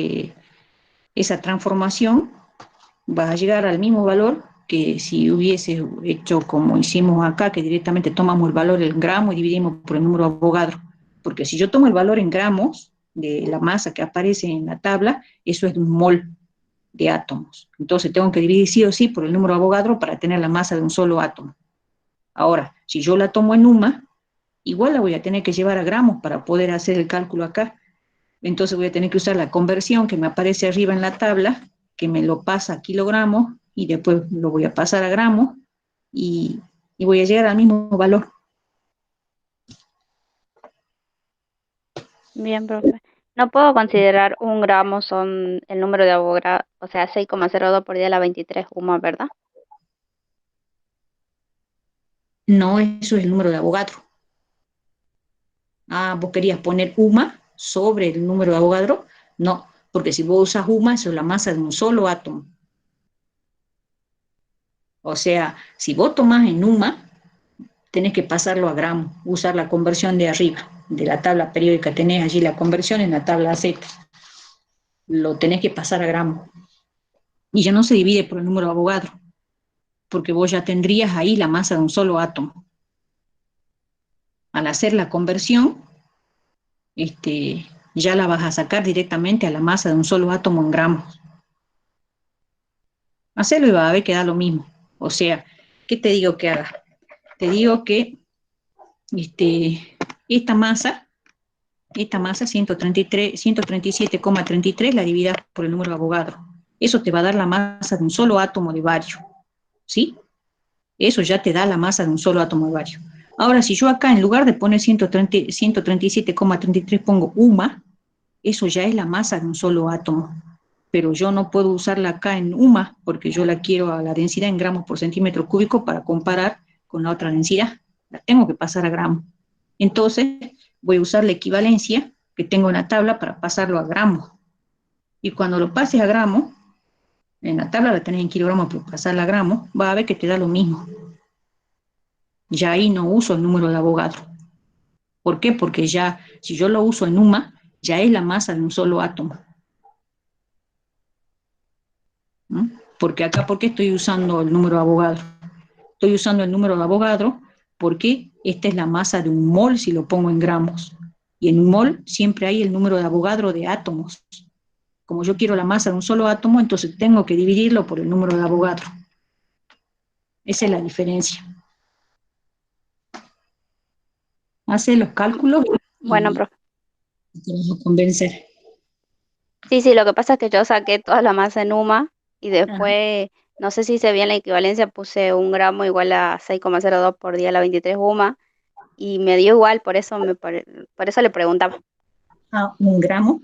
esa transformación, vas a llegar al mismo valor que si hubieses hecho como hicimos acá, que directamente tomamos el valor en gramo y dividimos por el número de Avogadro. Porque si yo tomo el valor en gramos de la masa que aparece en la tabla, eso es de un mol de átomos. Entonces tengo que dividir sí o sí por el número de Avogadro para tener la masa de un solo átomo. Ahora, si yo la tomo en UMA, igual la voy a tener que llevar a gramos para poder hacer el cálculo acá. Entonces voy a tener que usar la conversión que me aparece arriba en la tabla, que me lo pasa a kilogramos y después lo voy a pasar a gramos y, y voy a llegar al mismo valor. Bien, profe. No puedo considerar un gramo son el número de Avogadro, o sea, 6,02 por 10 a la 23 UMA, ¿verdad? No, eso es el número de Avogadro. Ah, vos querías poner UMA sobre el número de Avogadro. No, porque si vos usas UMA, eso es la masa de un solo átomo. O sea, si vos tomás en UMA, tenés que pasarlo a gramos, usar la conversión de arriba, de la tabla periódica, tenés allí la conversión en la tabla Z, lo tenés que pasar a gramos. Y ya no se divide por el número de Avogadro, porque vos ya tendrías ahí la masa de un solo átomo. Al hacer la conversión, ya la vas a sacar directamente a la masa de un solo átomo en gramos. Hacelo y vas a ver que da lo mismo. O sea, ¿qué te digo que hagas? Te digo que esta masa 137,33 la dividas por el número de Avogadro. Eso te va a dar la masa de un solo átomo de bario, ¿sí? Eso ya te da la masa de un solo átomo de bario. Ahora, si yo acá en lugar de poner 137,33 pongo UMA, eso ya es la masa de un solo átomo. Pero yo no puedo usarla acá en UMA porque yo la quiero a la densidad en gramos por centímetro cúbico para comparar con la otra densidad. La tengo que pasar a gramos. Entonces, voy a usar la equivalencia que tengo en la tabla para pasarlo a gramos. Y cuando lo pases a gramos, en la tabla la tenés en kilogramos, pero pasarla a gramos, va a ver que te da lo mismo. Ya ahí no uso el número de Avogadro. ¿Por qué? Porque ya, si yo lo uso en UMA, ya es la masa de un solo átomo. ¿Mm? Porque acá, ¿por qué estoy usando el número de Avogadro? Estoy usando el número de Avogadro porque esta es la masa de un mol si lo pongo en gramos. Y en un mol siempre hay el número de Avogadro de átomos. Como yo quiero la masa de un solo átomo, entonces tengo que dividirlo por el número de Avogadro. Esa es la diferencia. Hace los cálculos Bueno, y profe. te vas a convencer. Sí, sí, lo que pasa es que yo saqué toda la masa en UMA y Ajá. después, no sé si hice bien la equivalencia, puse un gramo igual a 6,02 por 10 a la 23 UMA y me dio igual, por eso le preguntaba. Ah, un gramo.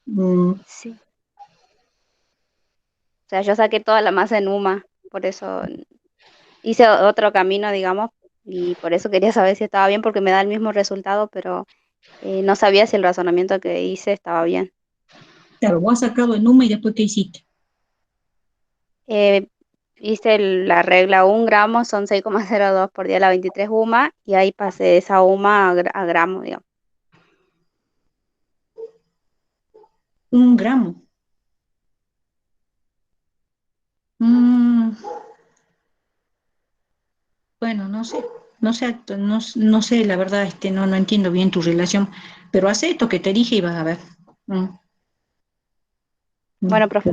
Mm, Sí. O sea, yo saqué toda la masa en UMA, por eso hice otro camino, digamos, y por eso quería saber si estaba bien, porque me da el mismo resultado, pero no sabía si el razonamiento que hice estaba bien. claro, vos has sacado el número y después ¿qué hiciste? Eh, hice la regla un gramo, son 6,02 por día a la 23 UMA, y ahí pasé esa UMA a gramo, digamos. Un gramo. Mm, bueno, no sé, no sé, la verdad, no entiendo bien tu relación, pero haz esto que te dije y vas a ver. Mm. Bueno, profe.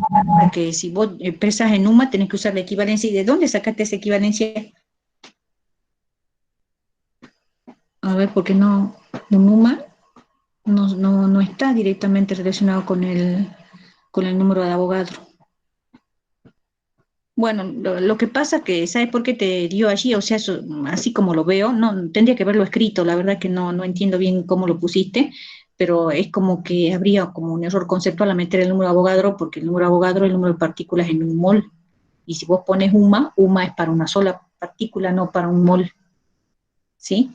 Que si vos expresas en UMA tenés que usar la equivalencia. ¿Y de dónde sacaste esa equivalencia? A ver, porque no, en UMA no está directamente relacionado con el número de abogado. Bueno, lo que pasa que, ¿sabes por qué te dio allí? O sea, así como lo veo, no tendría que verlo escrito, la verdad que no entiendo bien cómo lo pusiste, pero es como que habría como un error conceptual a meter el número de Avogadro, porque el número de Avogadro es el número de partículas en un mol, y si vos pones UMA es para una sola partícula, no para un mol, ¿sí?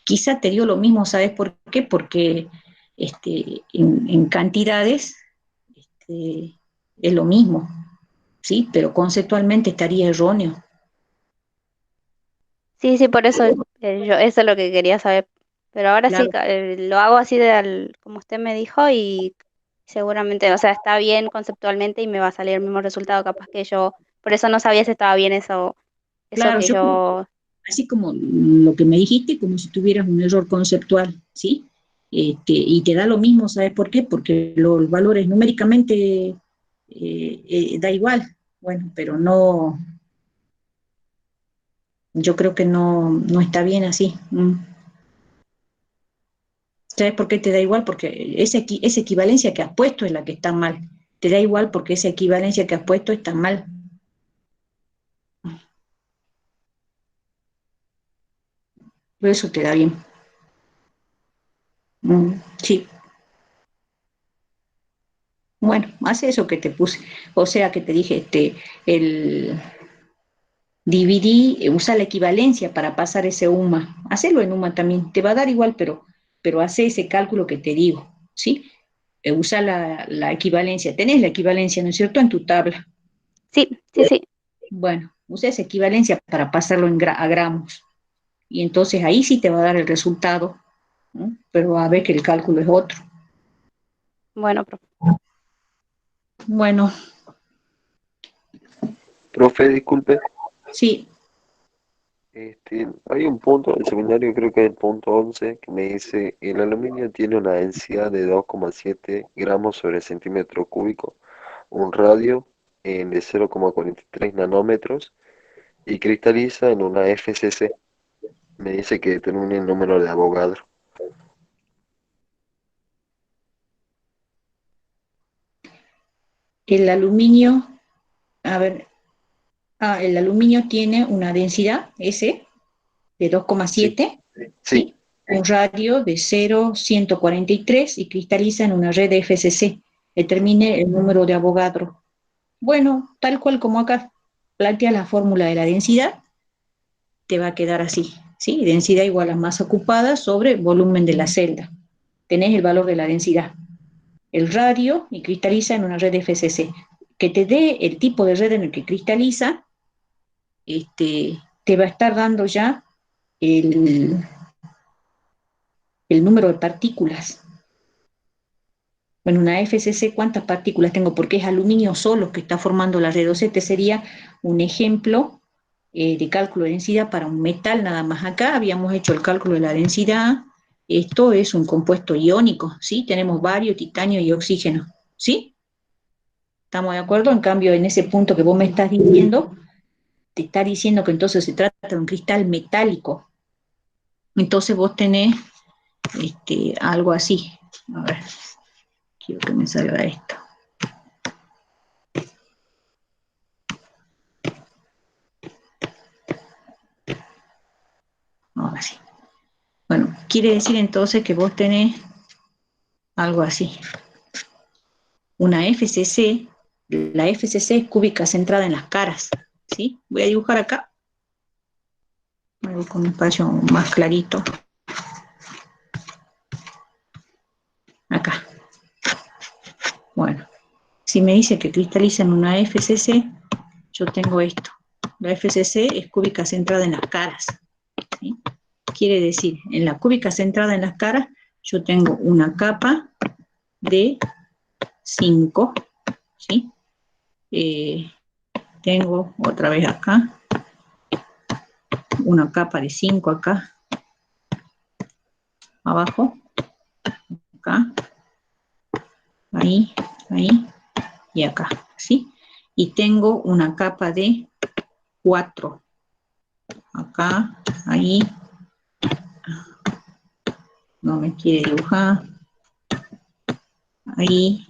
Quizá te dio lo mismo, ¿sabes por qué? Porque en cantidades es lo mismo, ¿sí? Pero conceptualmente estaría erróneo. Sí, sí, por eso yo eso es lo que quería saber. Pero ahora sí, Claro, lo hago así como usted me dijo y seguramente, o sea, está bien conceptualmente y me va a salir el mismo resultado. Capaz que yo, por eso no sabía si estaba bien eso claro, que yo. así como lo que me dijiste, como si tuvieras un error conceptual, ¿sí? Y te da lo mismo, ¿sabes por qué? Porque los valores numéricamente da igual, bueno, pero no, yo creo que no está bien así. ¿Sabes por qué te da igual? Porque esa equivalencia que has puesto es la que está mal. Te da igual porque esa equivalencia que has puesto está mal. Por eso te da bien. Sí. Bueno, haz eso que te puse. O sea, que te dije, el dividí, usa la equivalencia para pasar ese UMA. Hacelo en UMA también. Te va a dar igual, pero hace ese cálculo que te digo, ¿sí? Usa la equivalencia. Tenés la equivalencia, ¿no es cierto?, en tu tabla. Sí, sí, sí. Bueno, usa esa equivalencia para pasarlo a gramos. Y entonces ahí sí te va a dar el resultado, ¿no? Pero a ver que el cálculo es otro. Bueno, profe. Bueno, Profe, disculpe, sí, hay un punto del seminario, creo que es el punto 11, que me dice, el aluminio tiene una densidad de 2,7 gramos sobre centímetro cúbico, un radio de 0,43 nanómetros y cristaliza en una FCC. Me dice que determine el número de Avogadro. el aluminio, a ver, el aluminio tiene una densidad S de Sí, 2,7, sí, ¿sí? Un radio de 0,143 y cristaliza en una red de FCC. Determine el número de Avogadro. Bueno, tal cual como acá plantea la fórmula de la densidad, te va a quedar así, ¿sí? Densidad igual a masa ocupada sobre volumen de la celda. Tenés el valor de la densidad. El radio y cristaliza en una red FCC. Que te dé el tipo de red en el que cristaliza, te va a estar dando ya el, el número de partículas. En una FCC, ¿cuántas partículas tengo? Porque es aluminio solo que está formando la red. O sea, este sería un ejemplo de cálculo de densidad para un metal nada más. Acá habíamos hecho el cálculo de la densidad. Esto es un compuesto iónico, ¿sí? Tenemos bario, titanio y oxígeno, ¿sí? ¿Estamos de acuerdo? En cambio, en ese punto que vos me estás diciendo, te está diciendo que entonces se trata de un cristal metálico. Entonces vos tenés algo así. A ver, quiero que me salga esto. Ahora sí. Bueno, quiere decir entonces que vos tenés algo así. Una FCC, la FCC es cúbica centrada en las caras, ¿sí? Voy a dibujar acá, algo con un espacio más clarito. Acá. Bueno, si me dice que cristaliza en una FCC, yo tengo esto. La FCC es cúbica centrada en las caras, ¿sí? Quiere decir, en la cúbica centrada en las caras, yo tengo una capa de 5, ¿sí? Tengo otra vez acá una capa de 5 acá, abajo, acá, ahí, ahí y acá, ¿sí? Y tengo una capa de 4, acá, ahí, no me quiere dibujar, ahí,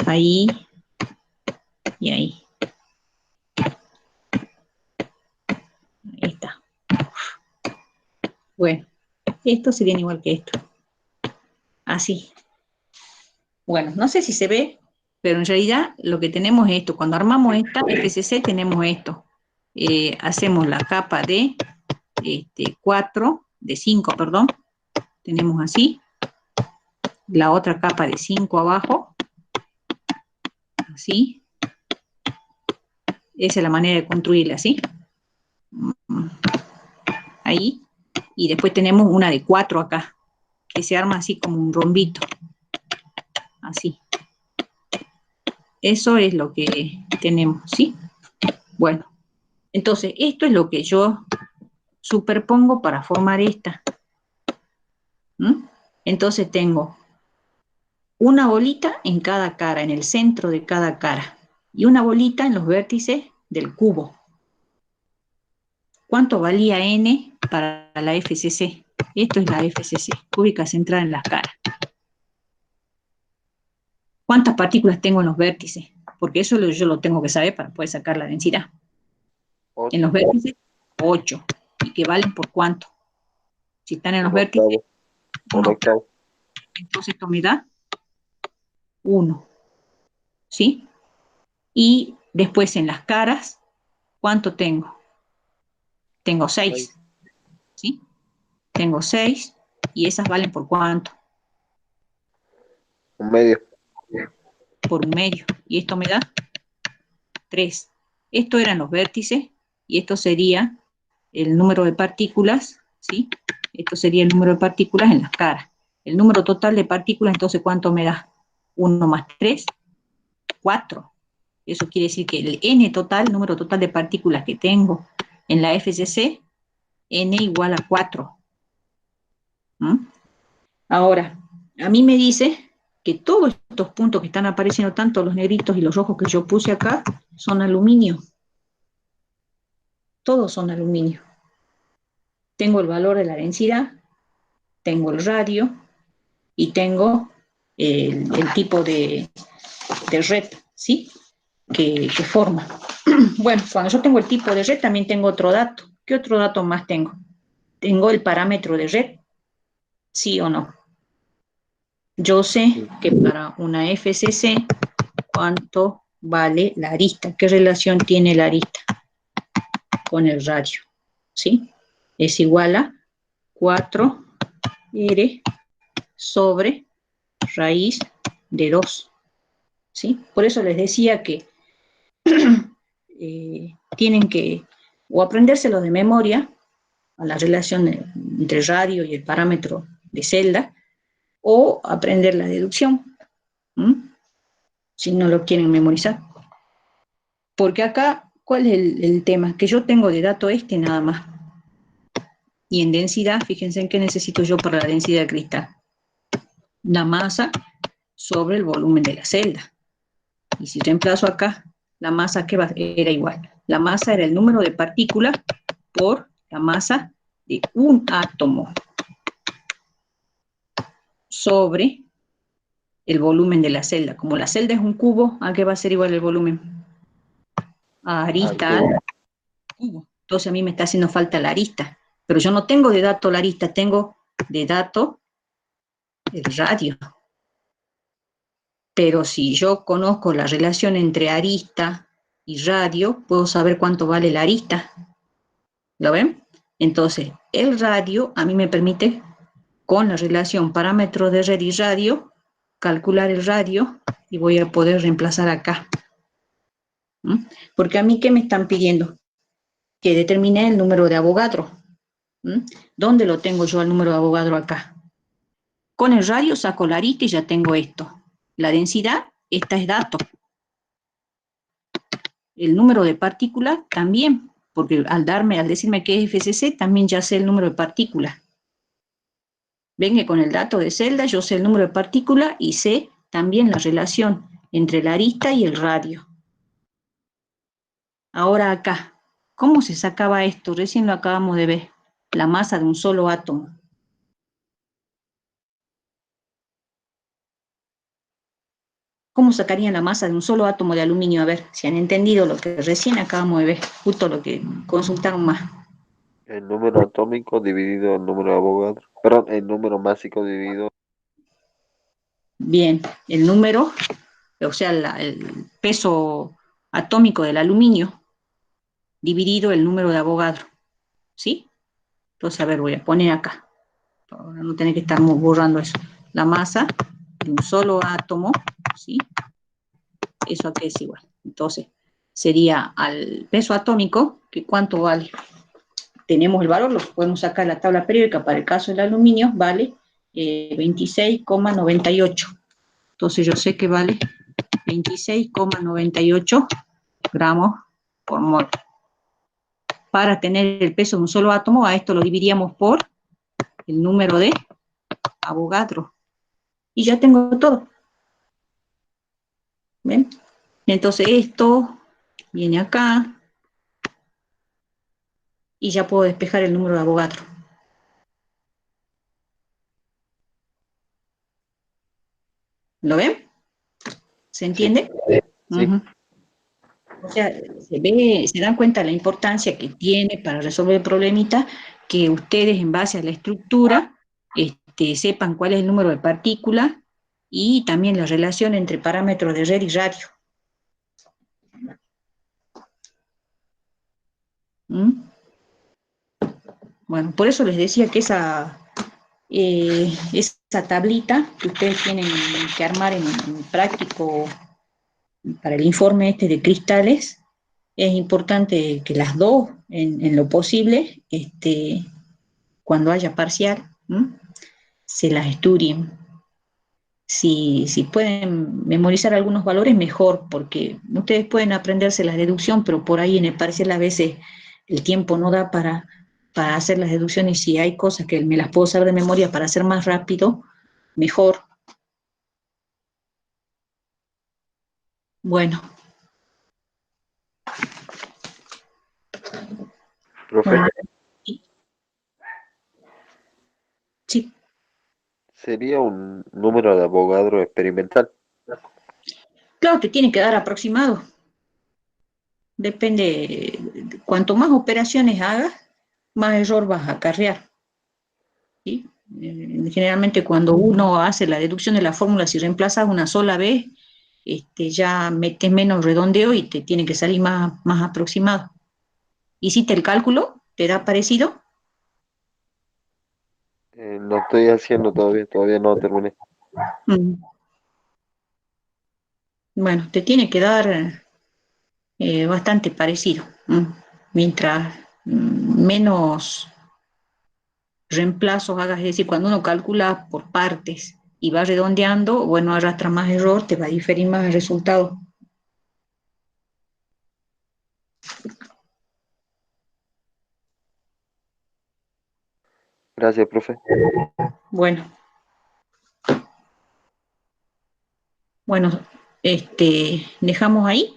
ahí y ahí. Ahí está. Bueno, estos serían igual que esto. Así. Bueno, no sé si se ve, pero en realidad lo que tenemos es esto. Cuando armamos esta FCC tenemos esto. Hacemos la capa de 4, de 5, perdón. Tenemos así. La otra capa de 5 abajo. Así. Esa es la manera de construirla, ¿así? Ahí. Y después tenemos una de 4 acá, que se arma así como un rombito. Así. Eso es lo que tenemos, ¿sí? Bueno, entonces esto es lo que yo superpongo para formar esta. Entonces tengo una bolita en cada cara, en el centro de cada cara, y una bolita en los vértices del cubo. ¿Cuánto valía N para la FCC? Esto es la FCC, cúbica central en las caras. ¿Cuántas partículas tengo en los vértices? Porque eso yo lo tengo que saber para poder sacar la densidad. 8. En los vértices, 8. ¿Y que valen por cuánto? Si están en los vértices, un octavo. Entonces esto me da 1. ¿Sí? Y después en las caras, ¿cuánto tengo? Tengo 6. ¿Sí? Tengo 6 y esas valen por cuánto? Un medio. Por un medio. Y esto me da 3. Esto eran los vértices y esto sería el número de partículas, ¿sí? Esto sería el número de partículas en las caras. El número total de partículas, entonces, ¿cuánto me da? 1 más 3, 4. Eso quiere decir que el N total, el número total de partículas que tengo en la FCC, N igual a 4. Ahora, a mí me dice que todos estos puntos que están apareciendo, tanto los negritos y los rojos que yo puse acá, son aluminio. Todos son aluminio. Tengo el valor de la densidad, tengo el radio y tengo el tipo de red, ¿sí? Que forma. Bueno, cuando yo tengo el tipo de red también tengo otro dato. ¿Qué otro dato más tengo? Tengo el parámetro de red, ¿sí o no? Yo sé que para una FCC, ¿cuánto vale la arista? ¿Qué relación tiene la arista con el radio? ¿Sí? Es igual a 4R sobre raíz de 2. ¿Sí? Por eso les decía que tienen que o aprendérselo de memoria, a la relación entre radio y el parámetro de celda, o aprender la deducción, si no lo quieren memorizar. Porque acá, ¿cuál es el tema? Que yo tengo de dato nada más. Y en densidad, fíjense en qué necesito yo para la densidad de cristal. La masa sobre el volumen de la celda. Y si reemplazo acá, la masa que era igual. La masa era el número de partículas por la masa de un átomo sobre el volumen de la celda. Como la celda es un cubo, ¿a qué va a ser igual el volumen? A arista al cubo. Entonces a mí me está haciendo falta la arista. Pero yo no tengo de dato la arista, tengo de dato el radio. Pero si yo conozco la relación entre arista y radio, puedo saber cuánto vale la arista. ¿Lo ven? Entonces, el radio a mí me permite, con la relación parámetro de red y radio, calcular el radio y voy a poder reemplazar acá. Porque a mí, ¿qué me están pidiendo? Que determine el número de Avogadro. ¿Dónde lo tengo yo el número de Avogadro acá? Con el radio saco la arista y ya tengo esto. La densidad, esta es dato. El número de partículas también, porque al decirme que es FCC, también ya sé el número de partículas. Ven que con el dato de celda yo sé el número de partículas y sé también la relación entre la arista y el radio. Ahora acá, ¿cómo se sacaba esto? Recién lo acabamos de ver, la masa de un solo átomo. ¿Cómo sacarían la masa de un solo átomo de aluminio? A ver, si han entendido lo que recién acabamos de ver, justo lo que consultaron más. El número atómico dividido el número de Avogadro. Perdón, el número másico dividido. Bien, el número, o sea, el peso atómico del aluminio dividido el número de Avogadro, ¿sí? Entonces, a ver, voy a poner acá, para no tener que estar borrando eso. La masa de un solo átomo, ¿sí? Eso aquí es igual. Entonces, sería al peso atómico, que ¿cuánto vale? Tenemos el valor, lo podemos sacar en la tabla periódica, para el caso del aluminio, vale 26,98. Entonces, yo sé que vale 26,98 gramos por mol. Para tener el peso de un solo átomo, a esto lo dividiríamos por el número de Avogadro. Y ya tengo todo. ¿Ven? Entonces esto viene acá y ya puedo despejar el número de Avogadro. ¿Lo ven? ¿Se entiende? Sí. Uh-huh. O sea, se dan cuenta de la importancia que tiene para resolver el problemita, que ustedes en base a la estructura sepan cuál es el número de partículas y también la relación entre parámetros de red y radio. ¿Mm? Bueno, por eso les decía que esa tablita que ustedes tienen que armar en práctico para el informe de cristales, es importante que las dos, en lo posible, cuando haya parcial, se las estudien. Si pueden memorizar algunos valores, mejor, porque ustedes pueden aprenderse la deducción, pero por ahí en el parcial a veces el tiempo no da para hacer las deducciones, y si hay cosas que me las puedo saber de memoria para hacer más rápido, mejor. Bueno. Profe, Bueno, sí. sería un número de Avogadro experimental. Claro, te tiene que dar aproximado. Depende, cuanto más operaciones hagas, más error vas a acarrear. ¿Sí? Generalmente cuando uno hace la deducción de la fórmula, si reemplazas una sola vez, ya metes menos redondeo y te tiene que salir más aproximado. ¿Hiciste el cálculo? ¿Te da parecido? Lo estoy haciendo todavía no terminé. Mm. Bueno, te tiene que dar bastante parecido. Mientras menos reemplazos hagas, es decir, cuando uno calcula por partes y va redondeando, bueno, arrastra más error, te va a diferir más el resultado. Gracias, profe. Bueno, dejamos ahí.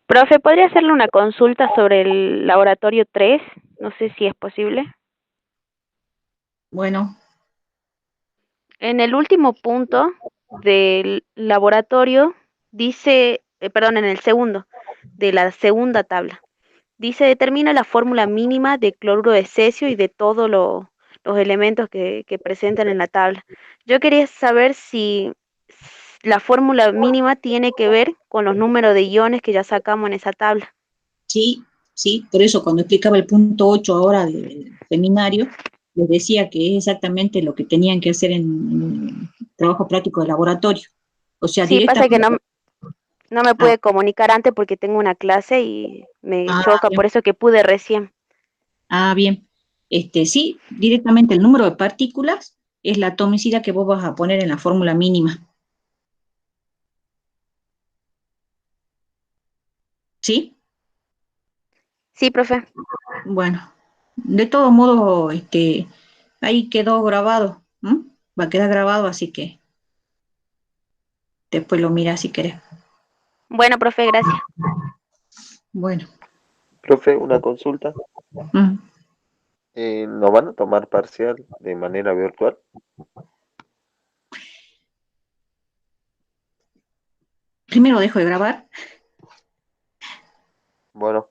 Profe, ¿podría hacerle una consulta sobre el laboratorio 3? No sé si es posible. Bueno, En el último punto del laboratorio dice, perdón, en el segundo, de la segunda tabla, dice determina la fórmula mínima de cloruro de cesio y de todos los elementos que presentan en la tabla. Yo quería saber si la fórmula mínima tiene que ver con los números de iones que ya sacamos en esa tabla. sí, sí, por eso cuando explicaba el punto 8 ahora del seminario, les decía que es exactamente lo que tenían que hacer en trabajo práctico de laboratorio. O sea, Sí, pasa que directamente. no me Ah, pude comunicar antes porque tengo una clase y me choca, bien. por eso que pude recién. Bien. Sí, directamente el número de partículas es la atomicidad que vos vas a poner en la fórmula mínima. ¿Sí? Sí, profe. Bueno, de todos modos, ahí quedó grabado, ¿m? Va a quedar grabado, así que después lo mira si querés. Bueno, profe, gracias. Bueno, Profe, una consulta. mm. ¿Nos van a tomar parcial de manera virtual? Primero dejo de grabar. Bueno.